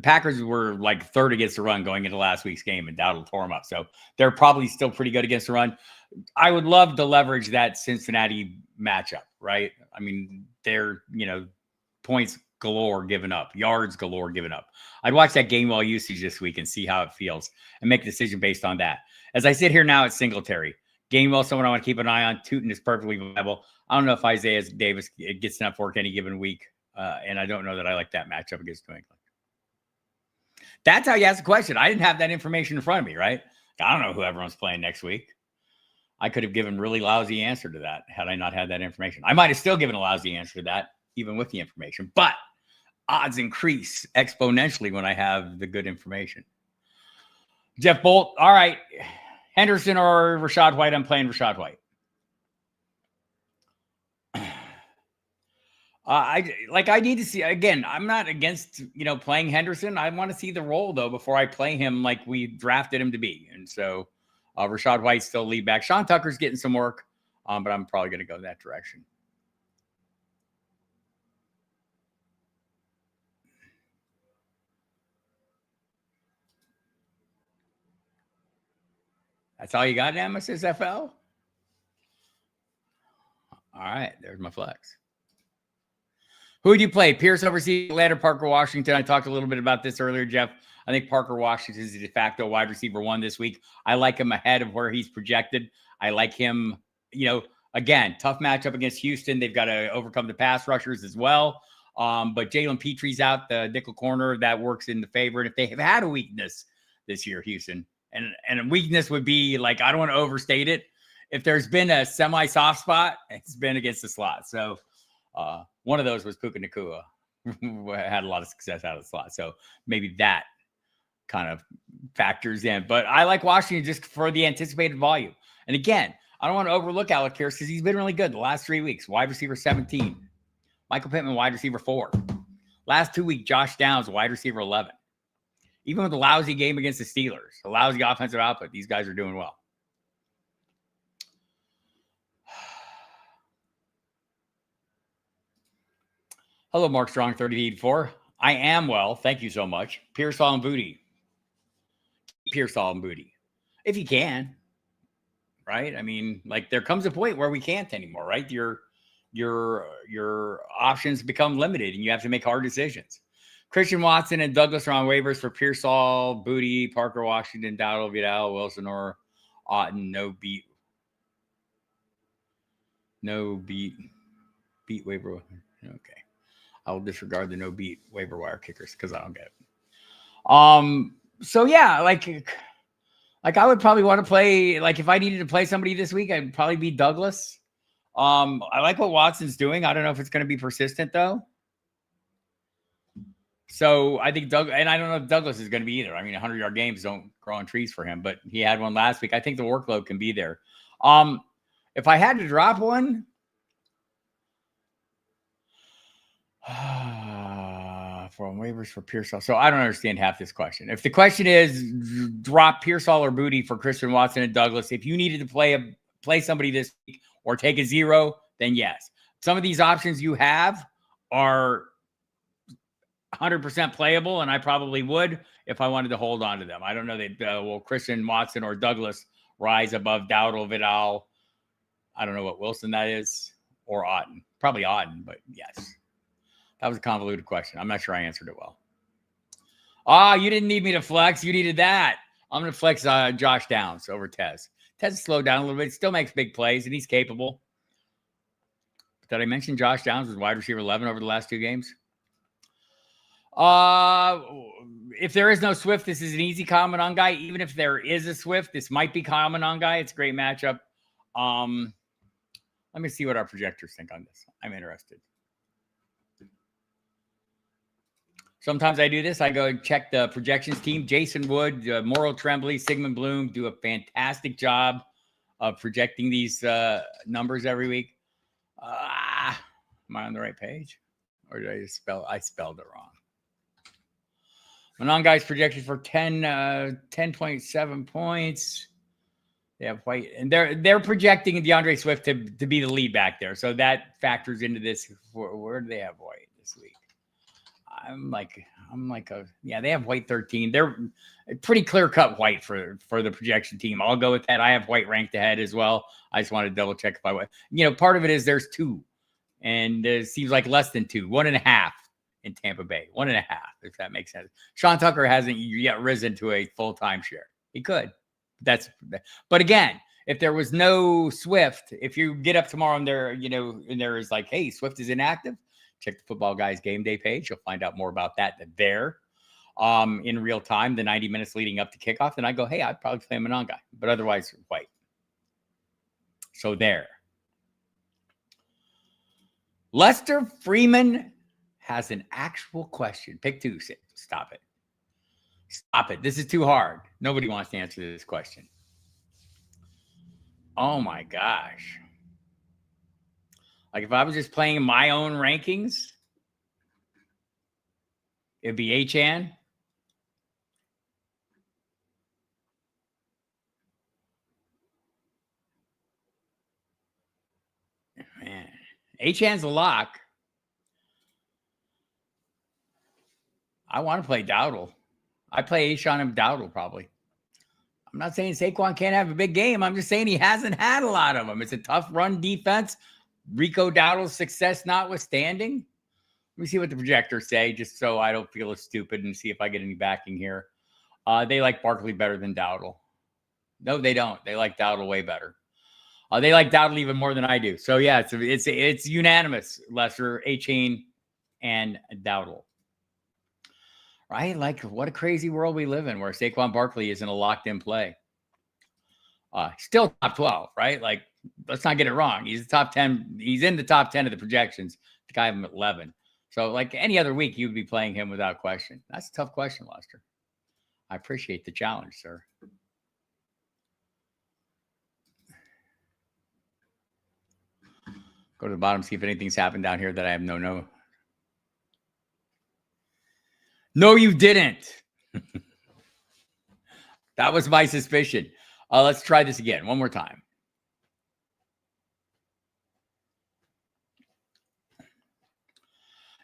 Packers were third against the run going into last week's game, and Dowdle tore them up. So they're probably still pretty good against the run. I would love to leverage that Cincinnati matchup, right? I mean, their, points galore given up, yards galore given up. I'd watch that Gainwell usage this week and see how it feels and make a decision based on that. As I sit here now, it's Singletary. Gainwell, someone I want to keep an eye on. Tootin is perfectly viable. I don't know if Isaiah Davis gets enough work any given week, and I don't know that I like that matchup against New England. That's how you ask the question. I didn't have that information in front of me, right? I don't know who everyone's playing next week. I could have given really lousy answer to that had I not had that information. I might have still given a lousy answer to that, even with the information. But odds increase exponentially when I have the good information. Jeff Bolt, all right. Henderson or Rachaad White? I'm playing Rachaad White. I need to see, again, I'm not against, playing Henderson. I want to see the role, though, before I play him like we drafted him to be. And so Rachaad White's still lead back. Sean Tucker's getting some work, but I'm probably going to go that direction. That's all you got, Nemesis FL? All right, there's my flex. Who would you play? Pierce over Atlanta, Parker Washington. I talked a little bit about this earlier, Jeff. I think Parker Washington is the de facto wide receiver 1 this week. I like him ahead of where he's projected. I like him, again, tough matchup against Houston. They've got to overcome the pass rushers as well. But Jalen Petrie's out, the nickel corner. That works in the favor. And if they have had a weakness this year, Houston, and a weakness would be, I don't want to overstate it. If there's been a semi-soft spot, it's been against the slot. So, one of those was Puka Nacua, who had a lot of success out of the slot. So maybe that kind of factors in. But I like Washington just for the anticipated volume. And again, I don't want to overlook Alec Pierce because he's been really good the last 3 weeks. Wide receiver 17. Michael Pittman, wide receiver 4. Last 2 weeks, Josh Downs, wide receiver 11. Even with a lousy game against the Steelers, a lousy offensive output, these guys are doing well. Hello, Mark Strong, 3084. I am well. Thank you so much. Pearsall and Booty. Pearsall and Booty. If you can, right? I mean, there comes a point where we can't anymore, right? Your options become limited and you have to make hard decisions. Christian Watson and Douglas are on waivers for Pearsall, Booty, Parker Washington, Dowdle, Vidal, Wilson, or Otten. No beat waiver. Okay. I will disregard the no beat waiver wire kickers because I don't get it. So yeah, I would probably want to play, if I needed to play somebody this week, I'd probably be Douglas. I like what Watson's doing. I don't know if it's going to be persistent though. So I think and I don't know if Douglas is going to be either. I mean, 100-yard games don't grow on trees for him, but he had one last week. I think the workload can be there. If I had to drop one, from waivers for Pearsall. So I don't understand half this question. If the question is drop Pearsall or Booty for Christian Watson and Douglas, if you needed to play somebody this week or take a 0, then yes. Some of these options you have are 100% playable, and I probably would if I wanted to hold on to them. I don't know that will Christian Watson or Douglas rise above Dowdle, Vidal. I don't know what Wilson that is, or Otten. Probably Otten, but yes. That was a convoluted question. I'm not sure I answered it well. You didn't need me to flex. You needed that. I'm going to flex Josh Downs over Tez. Tez slowed down a little bit. Still makes big plays, and he's capable. Did I mention Josh Downs was wide receiver 11 over the last 2 games? If there is no Swift, this is an easy common on guy. Even if there is a Swift, this might be common on guy. It's a great matchup. Let me see what our projectors think on this. I'm interested. Sometimes I do this. I go check the projections team. Jason Wood, Morrow Tremblay, Sigmund Bloom do a fantastic job of projecting these numbers every week. Am I on the right page? Or did I just spelled it wrong? Manon guys projected for 10.7 points. They have White, and they're projecting DeAndre Swift to be the lead back there. So that factors into this. Where do they have White this week? They have White 13. They're pretty clear cut White for the projection team. I'll go with that. I have White ranked ahead as well. I just want to double check if I, part of it is there's 2, and it seems like less than 2, 1.5 in Tampa Bay. 1.5, if that makes sense. Sean Tucker hasn't yet risen to a full-time share. He could. But again, if there was no Swift, if you get up tomorrow and there is like, hey, Swift is inactive, check the Football Guys game day page. You'll find out more about that there in real time, the 90 minutes leading up to kickoff. Then I go, hey, I'd probably play Monangai, but otherwise white. So there. Lester Freeman has an actual question. Pick 2. Stop it. Stop it. This is too hard. Nobody wants to answer this question. Oh my gosh. Like if I was just playing my own rankings, it'd be Achane. Man, Achane's a lock. I want to play Dowdle. I play Achane and Dowdle probably. I'm not saying Saquon can't have a big game. I'm just saying he hasn't had a lot of them. It's a tough run defense. Rico Dowdle's success notwithstanding. Let me see what the projectors say, just so I don't feel as stupid and see if I get any backing here. They like Barkley better than Dowdle. No, they don't. They like Dowdle way better. They like Dowdle even more than I do. So yeah, it's unanimous. Lester, Achane, and Dowdle. Right? Like, what a crazy world we live in where Saquon Barkley isn't a locked-in play. Still top 12, right? Like, let's not get it wrong. He's the top 10. He's in the top 10 of the projections. The guy have him at 11. So, like any other week, you would be playing him without question. That's a tough question, Lester. I appreciate the challenge, sir. Go to the bottom, see if anything's happened down here that I have no. No, you didn't. That was my suspicion. Let's try this again. One more time.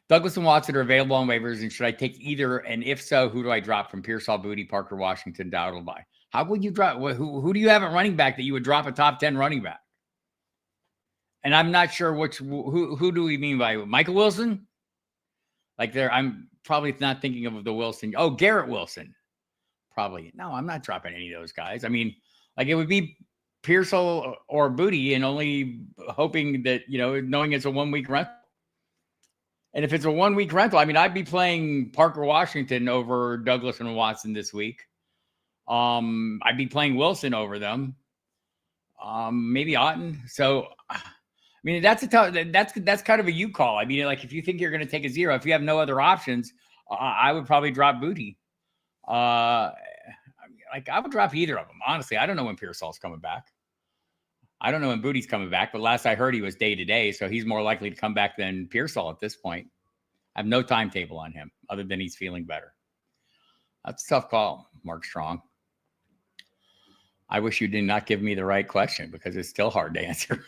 Douglas and Watson are available on waivers, and should I take either? And if so, who do I drop from Pearsall, Booty, Parker, Washington, Dowdle by? How would you drop? Who do you have at running back that you would drop a top 10 running back? And I'm not sure who do we mean by Michael Wilson? Like I'm probably not thinking of the Wilson. Oh, Garrett Wilson. Probably. No, I'm not dropping any of those guys. I mean, like it would be Pearsall or Booty and only hoping that, knowing it's a 1 week rental. And if it's a 1 week rental, I mean, I'd be playing Parker Washington over Douglas and Watson this week. I'd be playing Wilson over them. Maybe Otten. So, I mean, that's kind of a you call. I mean, like if you think you're going to take a 0, if you have no other options, I would probably drop Booty. I would drop either of them. Honestly, I don't know when Pearsall's coming back. I don't know when Booty's coming back, but last I heard he was day to day, so he's more likely to come back than Pearsall at this point. I have no timetable on him other than he's feeling better. That's a tough call, Mark Strong. I wish you did not give me the right question because it's still hard to answer.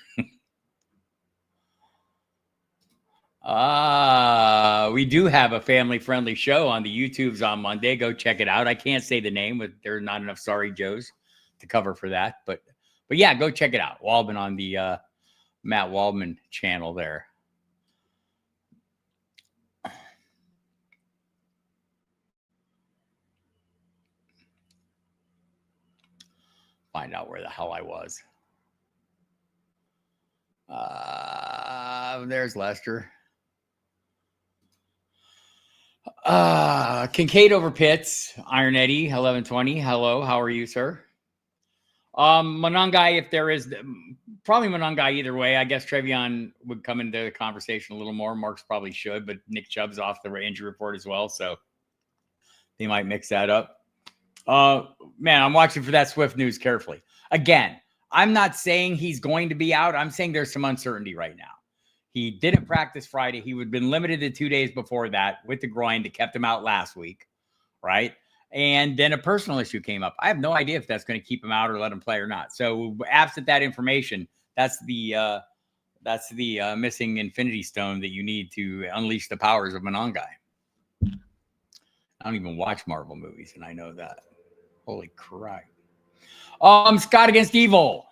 We do have a family-friendly show on the YouTubes on Monday. Go check it out. I can't say the name, but there are not enough Sorry Joes to cover for that. But yeah, go check it out. Waldman on the Matt Waldman channel there. Find out where the hell I was. There's Lester. Kincaid over Pitts. Iron Eddie, 1120. Hello, how are you, sir? Monangai, if there is, probably Monangai either way. I guess Trevion would come into the conversation a little more. Marks probably should, but Nick Chubb's off the injury report as well, so they might mix that up. Man, I'm watching for that Swift news carefully. Again, I'm not saying he's going to be out. I'm saying there's some uncertainty right now. He didn't practice Friday. He would have been limited to 2 days before that with the groin that kept him out last week, right? And then a personal issue came up. I have no idea if that's going to keep him out or let him play or not. So absent that information, that's the missing infinity stone that you need to unleash the powers of Monangai. I don't even watch Marvel movies, and I know that. Holy crap. Scott against Evil.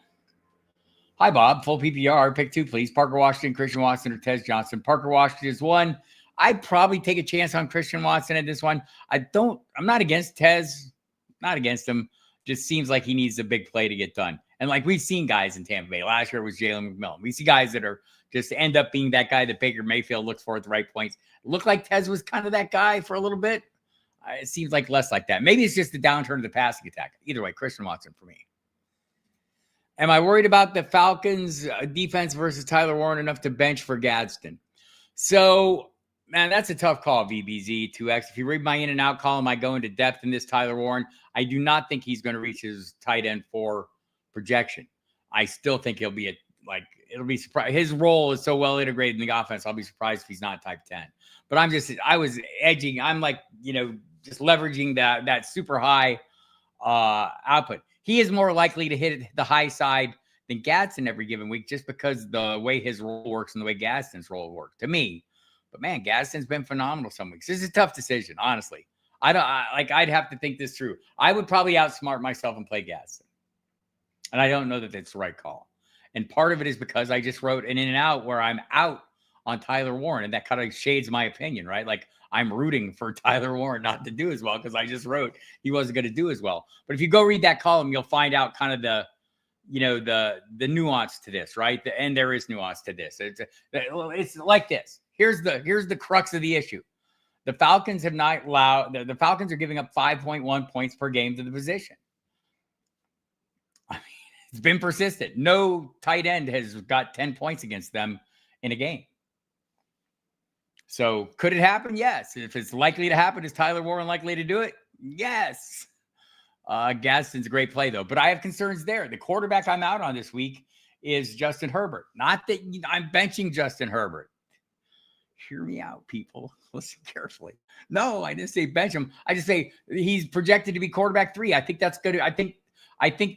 Hi, Bob. Full PPR. Pick 2, please. Parker Washington, Christian Watson, or Tez Johnson. Parker Washington is 1. I'd probably take a chance on Christian Watson at this one. I'm not against Tez, not against him. Just seems like he needs a big play to get done. And like we've seen guys in Tampa Bay. Last year it was Jalen McMillan. We see guys that are just end up being that guy that Baker Mayfield looks for at the right points. It looked like Tez was kind of that guy for a little bit. It seems like less like that. Maybe it's just the downturn of the passing attack. Either way, Christian Watson for me. Am I worried about the Falcons defense versus Tyler Warren enough to bench for Gadsden? So, man, that's a tough call, VBZ 2X. If you read my in and out column, I go into depth in this Tyler Warren. I do not think he's going to reach his tight end 4 projection. I still think he'll be it'll be surprised. His role is so well integrated in the offense. I'll be surprised if he's not type 10. But I was edging. I'm just leveraging that super high output. He is more likely to hit the high side than Gadsden every given week just because the way his role works and the way Gadsden's role works to me. But man, Gadsden's been phenomenal some weeks. This is a tough decision, honestly. I'd have to think this through. I would probably outsmart myself and play Gadsden. And I don't know that that's the right call. And part of it is because I just wrote an in and out where I'm out on Tyler Warren. And that kind of shades my opinion, right? Like I'm rooting for Tyler Warren not to do as well because I just wrote he wasn't going to do as well. But if you go read that column, you'll find out kind of the nuance to this, right? And there is nuance to this. It's like this. Here's the crux of the issue. The Falcons have not allowed the Falcons are giving up 5.1 points per game to the position. I mean, it's been persistent. No tight end has got 10 points against them in a game. So could it happen? Yes. If it's likely to happen, is Tyler Warren likely to do it? Yes. Gadsden's a great play, though. But I have concerns there. The quarterback I'm out on this week is Justin Herbert. Not that I'm benching Justin Herbert. Hear me out, people. Listen carefully. No, I didn't say bench him. I just say he's projected to be quarterback 3. I think that's good. I think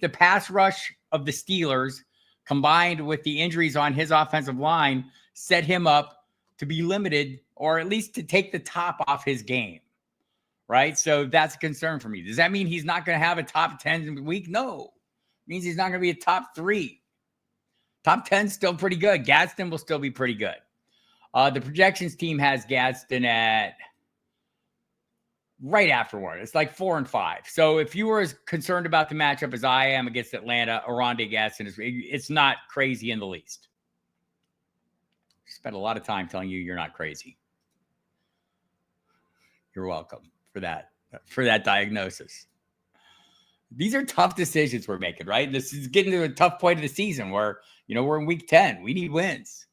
the pass rush of the Steelers combined with the injuries on his offensive line set him up to be limited or at least to take the top off his game, right? So that's a concern for me. Does that mean he's not going to have a top 10 week? No. It means he's not going to be a top 3. Top 10 still pretty good. Gadsden will still be pretty good. The projections team has Gadsden at right afterward. It's like 4 and 5. So if you were as concerned about the matchup as I am against Atlanta, Oronde Gadsden it's not crazy in the least. Spent a lot of time telling you you're not crazy. You're welcome for that diagnosis. These are tough decisions we're making, right? This is getting to a tough point of the season where, we're in week 10. We need wins.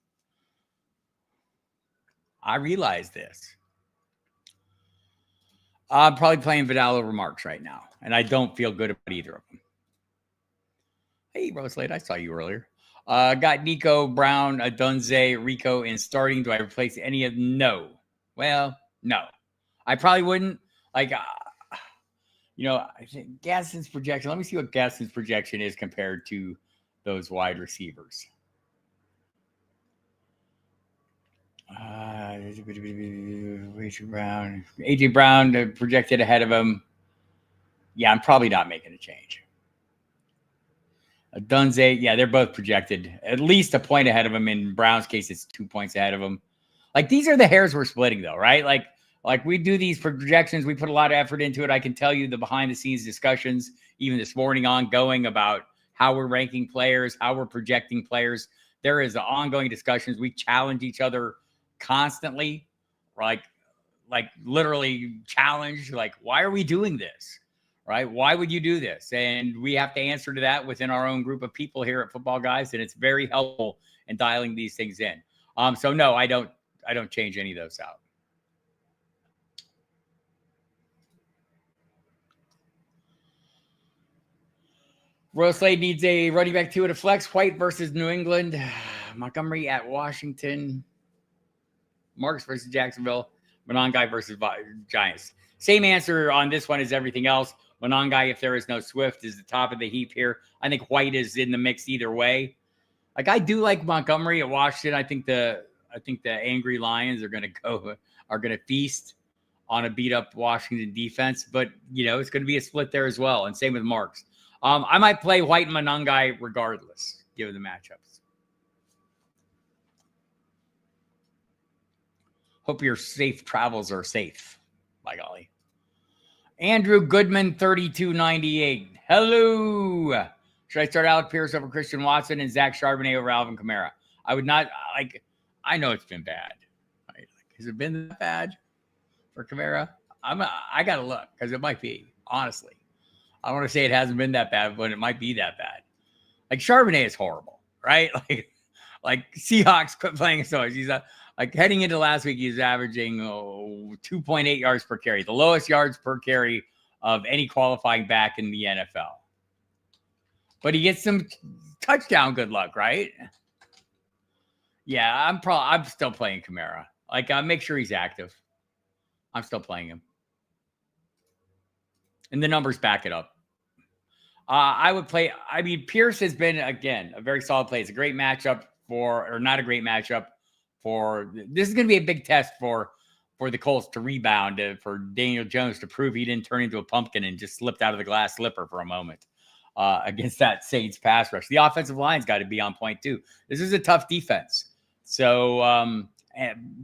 I realize this. I'm probably playing Vidal over Marks right now, and I don't feel good about either of them. Hey, Rose Late, I saw you earlier. Got Nico, Brown, Adunze, Rico in starting. Do I replace any of them? No. Well, no. I probably wouldn't. I think Gadsden's projection. Let me see what Gadsden's projection is compared to those wide receivers. AJ Brown projected ahead of him. Yeah, I'm probably not making a change. Dunze, yeah, they're both projected at least a point ahead of him. In Brown's case, it's 2 points ahead of him. Like these are the hairs we're splitting, though, right? Like we do these projections, we put a lot of effort into it. I can tell you the behind the scenes discussions, even this morning ongoing about how we're ranking players, how we're projecting players. There is ongoing discussions. We challenge each other constantly, like literally challenge, like, why are we doing this? Right? Why would you do this? And we have to answer to that within our own group of people here at Football Guys. And it's very helpful in dialing these things in. So no, I don't change any of those out. Royal Slade needs a running back 2 at a flex. White versus New England. Montgomery at Washington. Marks versus Jacksonville. Monangai versus Giants. Same answer on this one as everything else. Monangai, if there is no Swift, is the top of the heap here. I think White is in the mix either way. Like I do like Montgomery at Washington. I think the angry Lions are going to feast on a beat up Washington defense, but it's going to be a split there as well. And same with Marks. I might play White and Monangai regardless, given the matchups. Hope your safe travels are safe. By golly. Andrew Goodman, 3298. Hello. Should I start Alec Pierce over Christian Watson and Zach Charbonnet over Alvin Kamara? I would not like. I know it's been bad. Right? Has it been that bad for Kamara? I gotta look because it might be. Honestly, I want to say it hasn't been that bad, but it might be that bad. Like Charbonnet is horrible, right? Like Seahawks quit playing so much. He's like heading into last week, he's averaging 2.8 yards per carry, the lowest yards per carry of any qualifying back in the NFL. But he gets some touchdown good luck, right? Yeah, I'm still playing Kamara. Like, make sure he's active. I'm still playing him. And the numbers back it up. I would play. I mean, Pierce has been, again, a very solid play. It's a great matchup or not a great matchup for. This is going to be a big test for the Colts to rebound, for Daniel Jones to prove he didn't turn into a pumpkin and just slipped out of the glass slipper for a moment against that Saints pass rush. The offensive line's got to be on point too. This is a tough defense. So,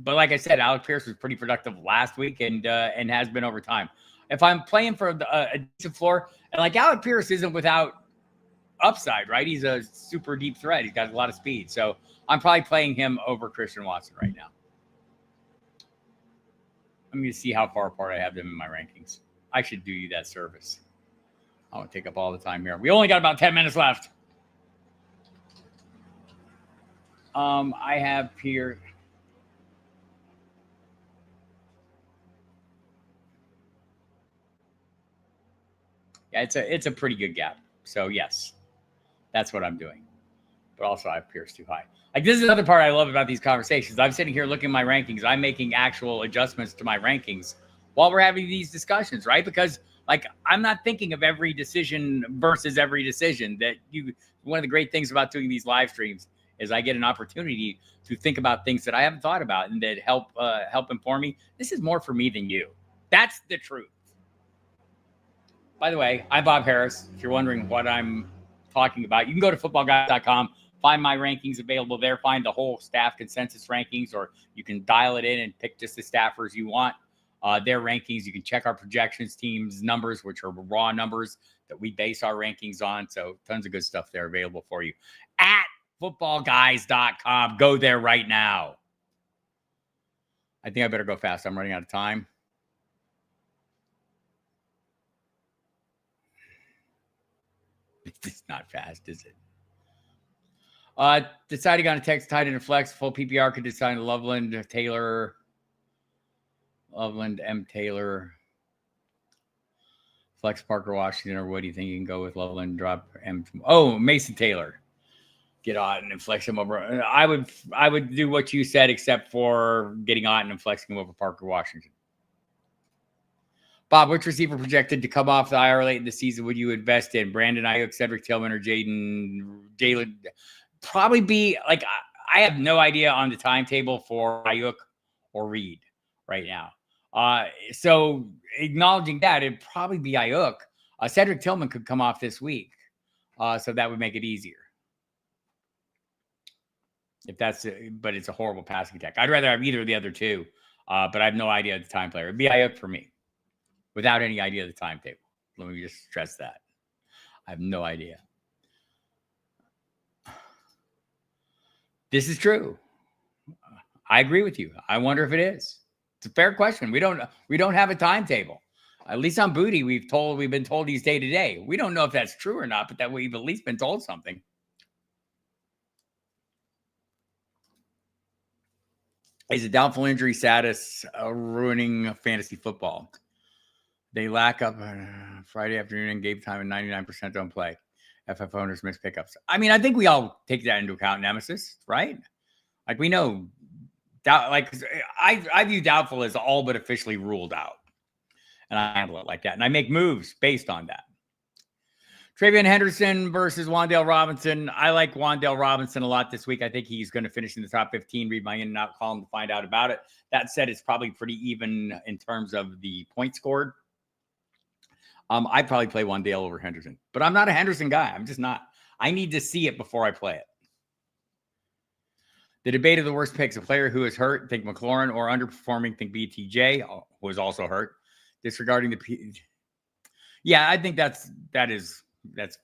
but like I said, Alec Pierce was pretty productive last week and has been over time. If I'm playing for a decent floor, and like Alec Pierce isn't without upside, right? He's a super deep threat. He's got a lot of speed. So I'm probably playing him over Christian Watson right now. I'm going to see how far apart I have them in my rankings. I should do you that service. I won't take up all the time here. We only got about 10 minutes left. I have here. Yeah, it's a pretty good gap. So yes, that's what I'm doing. But also I have Pierce too high. Like, this is another part I love about these conversations. I'm sitting here looking at my rankings. I'm making actual adjustments to my rankings while we're having these discussions, right? Because like, I'm not thinking of every decision versus every decision. One of the great things about doing these live streams is I get an opportunity to think about things that I haven't thought about and that help inform me. This is more for me than you. That's the truth. By the way, I'm Bob Harris. If you're wondering what I'm talking about, you can go to footballguys.com, find my rankings available there, find the whole staff consensus rankings, or you can dial it in and pick just the staffers you want, their rankings. You can check our projections teams numbers, which are raw numbers that we base our rankings on. So tons of good stuff there available for you at footballguys.com. Go there right now. I think I better go fast. I'm running out of time. It's not fast, is it? Deciding on a text tight end and flex. Full PPR could decide Loveland, M. Taylor. Flex Parker Washington, or what do you think? You can go with Loveland, drop M. Oh, Mason Taylor. Get Otten and flex him over. I would do what you said, except for getting Otten and flexing him over Parker Washington. Bob, which receiver projected to come off the IR late in the season would you invest in? Brandon Ayuk, Cedric Tillman, or Jalen? Probably be like, I have no idea on the timetable for Ayuk or Reed right now. So acknowledging that, it'd probably be Ayuk. Cedric Tillman could come off this week. So that would make it easier. But it's a horrible passing attack. I'd rather have either of the other two. But I have no idea of the time player. It'd be Ayuk for me, without any idea of the timetable. Let me just stress that. I have no idea. This is true. I agree with you. I wonder if it is. It's a fair question. We don't have a timetable. At least on Booty, we've been told he's day to day. We don't know if that's true or not, but that we've at least been told something. Is a doubtful injury status ruining fantasy football? They lack up Friday afternoon and game time, and 99% don't play. FF owners miss pickups. I mean, I think we all take that into account, Nemesis, right? Like, we know, I view doubtful as all but officially ruled out. And I handle it like that. And I make moves based on that. Travion Henderson versus Wan'Dale Robinson. I like Wan'Dale Robinson a lot this week. I think he's going to finish in the top 15. Read my in and out column to find out about it. That said, it's probably pretty even in terms of the points scored. I'd probably play Wan'Dale over Henderson. But I'm not a Henderson guy. I'm just not. I need to see it before I play it. The debate of the worst picks: a player who is hurt, think McLaurin, or underperforming, think BTJ, who was also hurt. Disregarding the yeah, I think that's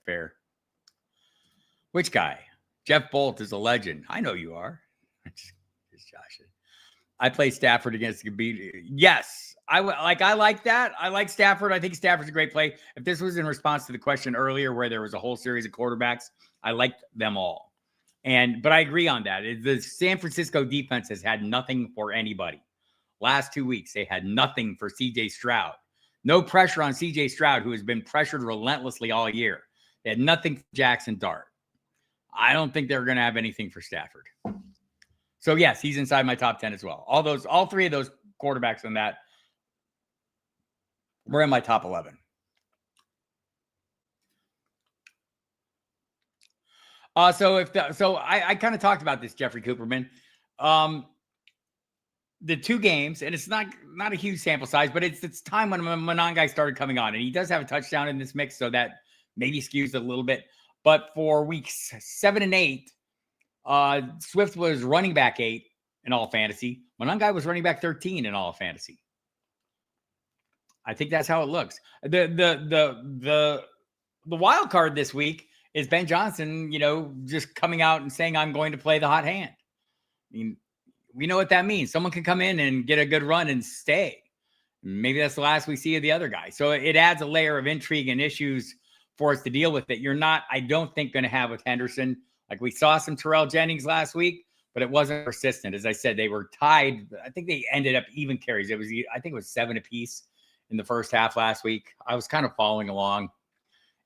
fair. Which guy? Jeff Bolt is a legend. I know you are. Just Josh. I play Stafford against the yes. I like that. I like Stafford. I think Stafford's a great play. If this was in response to the question earlier where there was a whole series of quarterbacks, I liked them all. But I agree on that. The San Francisco defense has had nothing for anybody. Last 2 weeks, they had nothing for CJ Stroud. No pressure on CJ Stroud, who has been pressured relentlessly all year. They had nothing for Jackson Dart. I don't think they're going to have anything for Stafford. So yes, he's inside my top 10 as well. All three of those quarterbacks in that were in my top 11. So I kind of talked about this, Jeffrey Cooperman. The 2 games, and it's not a huge sample size, but it's time when Monangai started coming on, and he does have a touchdown in this mix, so that maybe skews it a little bit. But for weeks 7 and 8, Swift was running back 8 in all fantasy. Monangai was running back 13 in all fantasy. I think that's how it looks. The wild card this week is Ben Johnson, just coming out and saying, I'm going to play the hot hand. I mean, we know what that means. Someone can come in and get a good run and stay. Maybe that's the last we see of the other guy. So it adds a layer of intrigue and issues for us to deal with that you're not, I don't think, going to have with Henderson. Like we saw some Terrell Jennings last week, but it wasn't persistent. As I said, they were tied. I think they ended up even carries. I think it was 7 apiece in the first half last week. I was kind of following along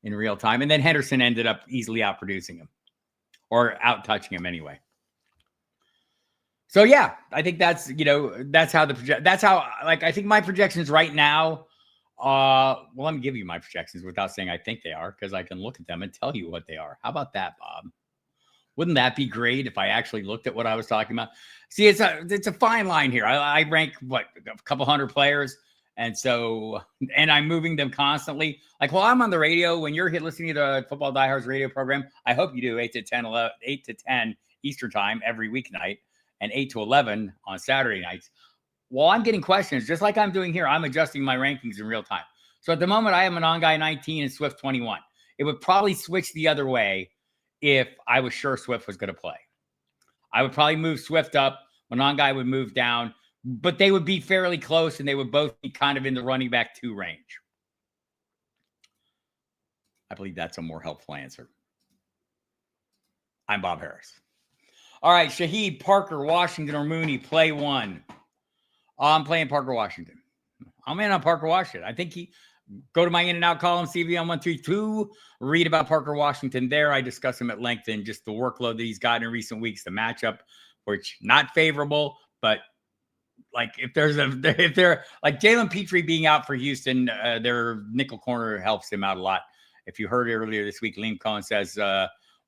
in real time. And then Henderson ended up easily outproducing him or out-touching him anyway. So yeah, I think that's how I think my projections right now. Well, let me give you my projections without saying I think they are, because I can look at them and tell you what they are. How about that, Bob? Wouldn't that be great if I actually looked at what I was talking about? See, it's a fine line here. I rank a couple hundred players, and I'm moving them constantly. Like while I'm on the radio, when you're listening to the Football Diehards radio program, I hope you do 8 to 10 Eastern time every weeknight, and 8 to 11 on Saturday nights. While I'm getting questions, just like I'm doing here, I'm adjusting my rankings in real time. So at the moment, I have Monangai 19 and Swift 21. It would probably switch the other way if I was sure Swift was going to play. I would probably move Swift up. Monangai would move down, but they would be fairly close, and they would both be kind of in the running back 2 range. I believe that's a more helpful answer. I'm Bob Harris. All right, Shaheed, Parker, Washington, or Mooney, play 1. I'm playing Parker Washington. I'm in on Parker Washington. I think go to my in and out column, CV on 132, read about Parker Washington there. I discuss him at length and just the workload that he's gotten in recent weeks, the matchup, which not favorable, but like if they're like Jalen Petrie being out for Houston, their nickel corner helps him out a lot. If you heard earlier this week, Liam Cohen says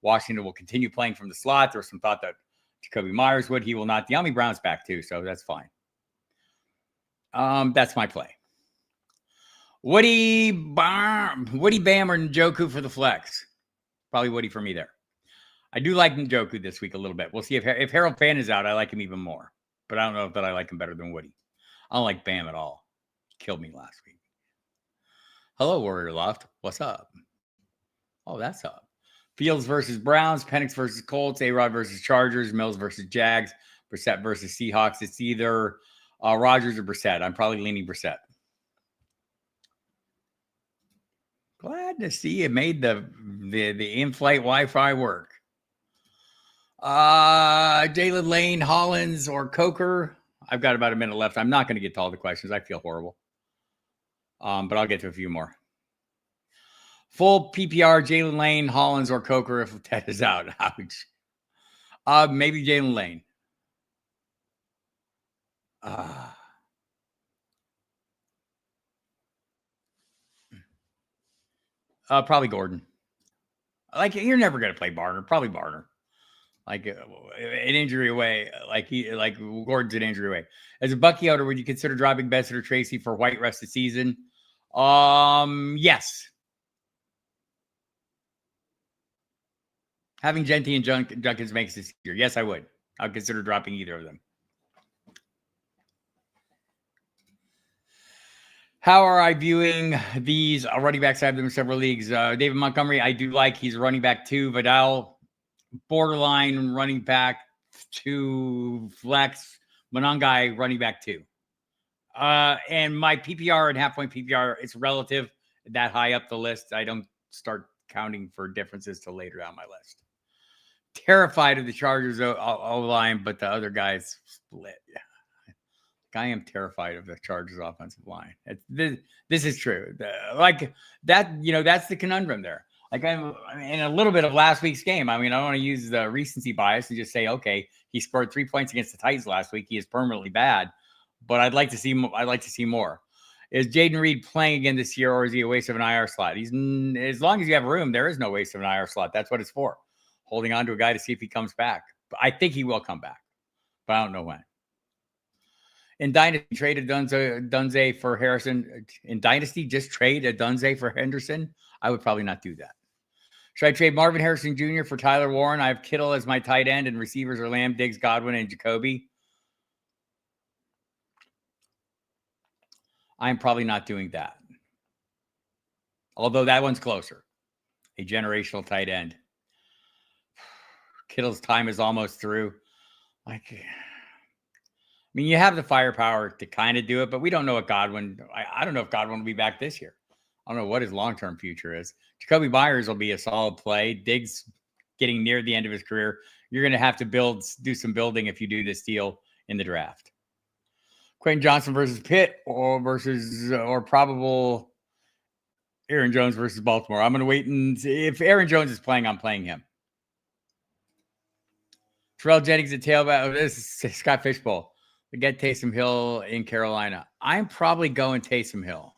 Washington will continue playing from the slot. There was some thought that Jacoby Myers would. He will not. De'Ami Brown's back too, so that's fine. That's my play. Woody Bam or Njoku for the flex. Probably Woody for me there. I do like Njoku this week a little bit. We'll see if Harold Fan is out, I like him even more. But I don't know that I like him better than Woody. I don't like Bam at all. He killed me last week. Hello, Warrior Loft. What's up? Oh, that's up. Fields versus Browns, Penix versus Colts, A-Rod versus Chargers, Mills versus Jags, Brissett versus Seahawks. It's either Rodgers or Brissett. I'm probably leaning Brissett. Glad to see you made the in-flight Wi-Fi work. Jalen Lane, Hollins, or Coker. I've got about a minute left. I'm not going to get to all the questions. I feel horrible. But I'll get to a few more. Full PPR, Jalen Lane, Hollins, or Coker if Ted is out. Ouch. Maybe Jalen Lane. Probably Gordon. Like you're never going to play Barner. Probably Barner. Like an injury away. Like Gordon's an injury away. As a Bucky owner, would you consider dropping Benson or Tracy for White rest of the season? Yes. Having Gentry and Junkins makes this easier. Yes, I would. I'll consider dropping either of them. How are I viewing these running backs? I have them in several leagues. David Montgomery, I do like. He's running back 2. Vidal, borderline running back 2 flex. Monangai, running back 2. And my PPR and half-point PPR, it's relative that high up the list. I don't start counting for differences till later down my list. Terrified of the Chargers O-line, but the other guys split. Yeah. I am terrified of the Chargers offensive line. This is true. Like that, that's the conundrum there. Like I'm in a little bit of last week's game. I mean, I don't want to use the recency bias and just say, okay, he scored 3 points against the Titans last week. He is permanently bad, but I'd like to see more. Is Jaden Reed playing again this year, or is he a waste of an IR slot? He's as long as you have room, there is no waste of an IR slot. That's what it's for. Holding on to a guy to see if he comes back. But I think he will come back, but I don't know when. In Dynasty, traded Dunze for Harrison. In Dynasty, just trade a Dunze for Henderson. I would probably not do that. Should I trade Marvin Harrison Jr. for Tyler Warren? I have Kittle as my tight end, and receivers are Lamb, Diggs, Godwin, and Jacoby. I'm probably not doing that. Although that one's closer. A generational tight end. Kittle's time is almost through. I mean, you have the firepower to kind of do it, but we don't know what Godwin. I don't know if Godwin will be back this year. I don't know what his long-term future is. Jacoby Myers will be a solid play. Diggs getting near the end of his career. You're going to have to do some building if you do this deal in the draft. Quentin Johnson versus Pitt or probable Aaron Jones versus Baltimore. I'm going to wait and see. If Aaron Jones is playing, I'm playing him. Terrell Jennings at tailback. This is Scott Fishbowl. We get Taysom Hill in Carolina. I'm probably going Taysom Hill.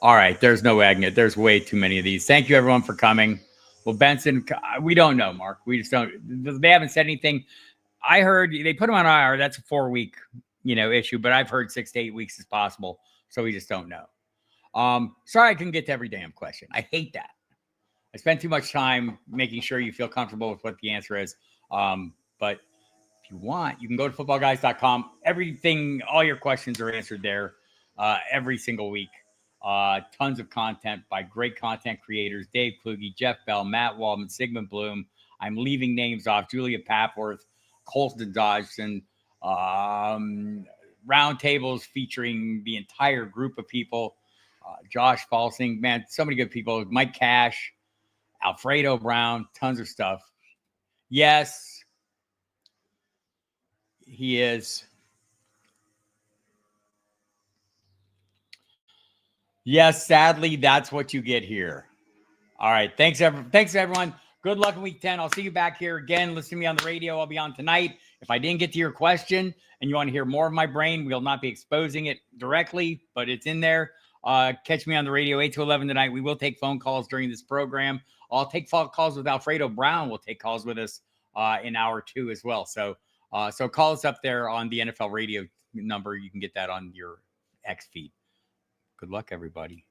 All right, there's no Agnew. There's way too many of these. Thank you, everyone, for coming. Well, Benson, we don't know, Mark. We just don't. They haven't said anything. I heard they put him on IR. That's a 4-week, issue, but I've heard 6 to 8 weeks is possible, so we just don't know. Sorry I couldn't get to every damn question. I hate that. I spend too much time making sure you feel comfortable with what the answer is. But if you want, you can go to footballguys.com. Everything, all your questions are answered there every single week. Tons of content by great content creators: Dave Kluge, Jeff Bell, Matt Waldman, Sigmund Bloom. I'm leaving names off: Julia Papworth, Colton Dodgson, roundtables featuring the entire group of people. Josh Falsing, man, so many good people. Mike Cash, Alfredo Brown, tons of stuff. Yes, he is. Yes, sadly, that's what you get here. All right. Thanks, everyone. Good luck in week 10. I'll see you back here again. Listen to me on the radio. I'll be on tonight. If I didn't get to your question and you want to hear more of my brain, we'll not be exposing it directly, but it's in there. Catch me on the radio 8 to 11 tonight. We will take phone calls during this program. I'll take phone calls with Alfredo Brown. We'll take calls with us in hour 2 as well. So call us up there on the NFL radio number. You can get that on your X feed. Good luck, everybody.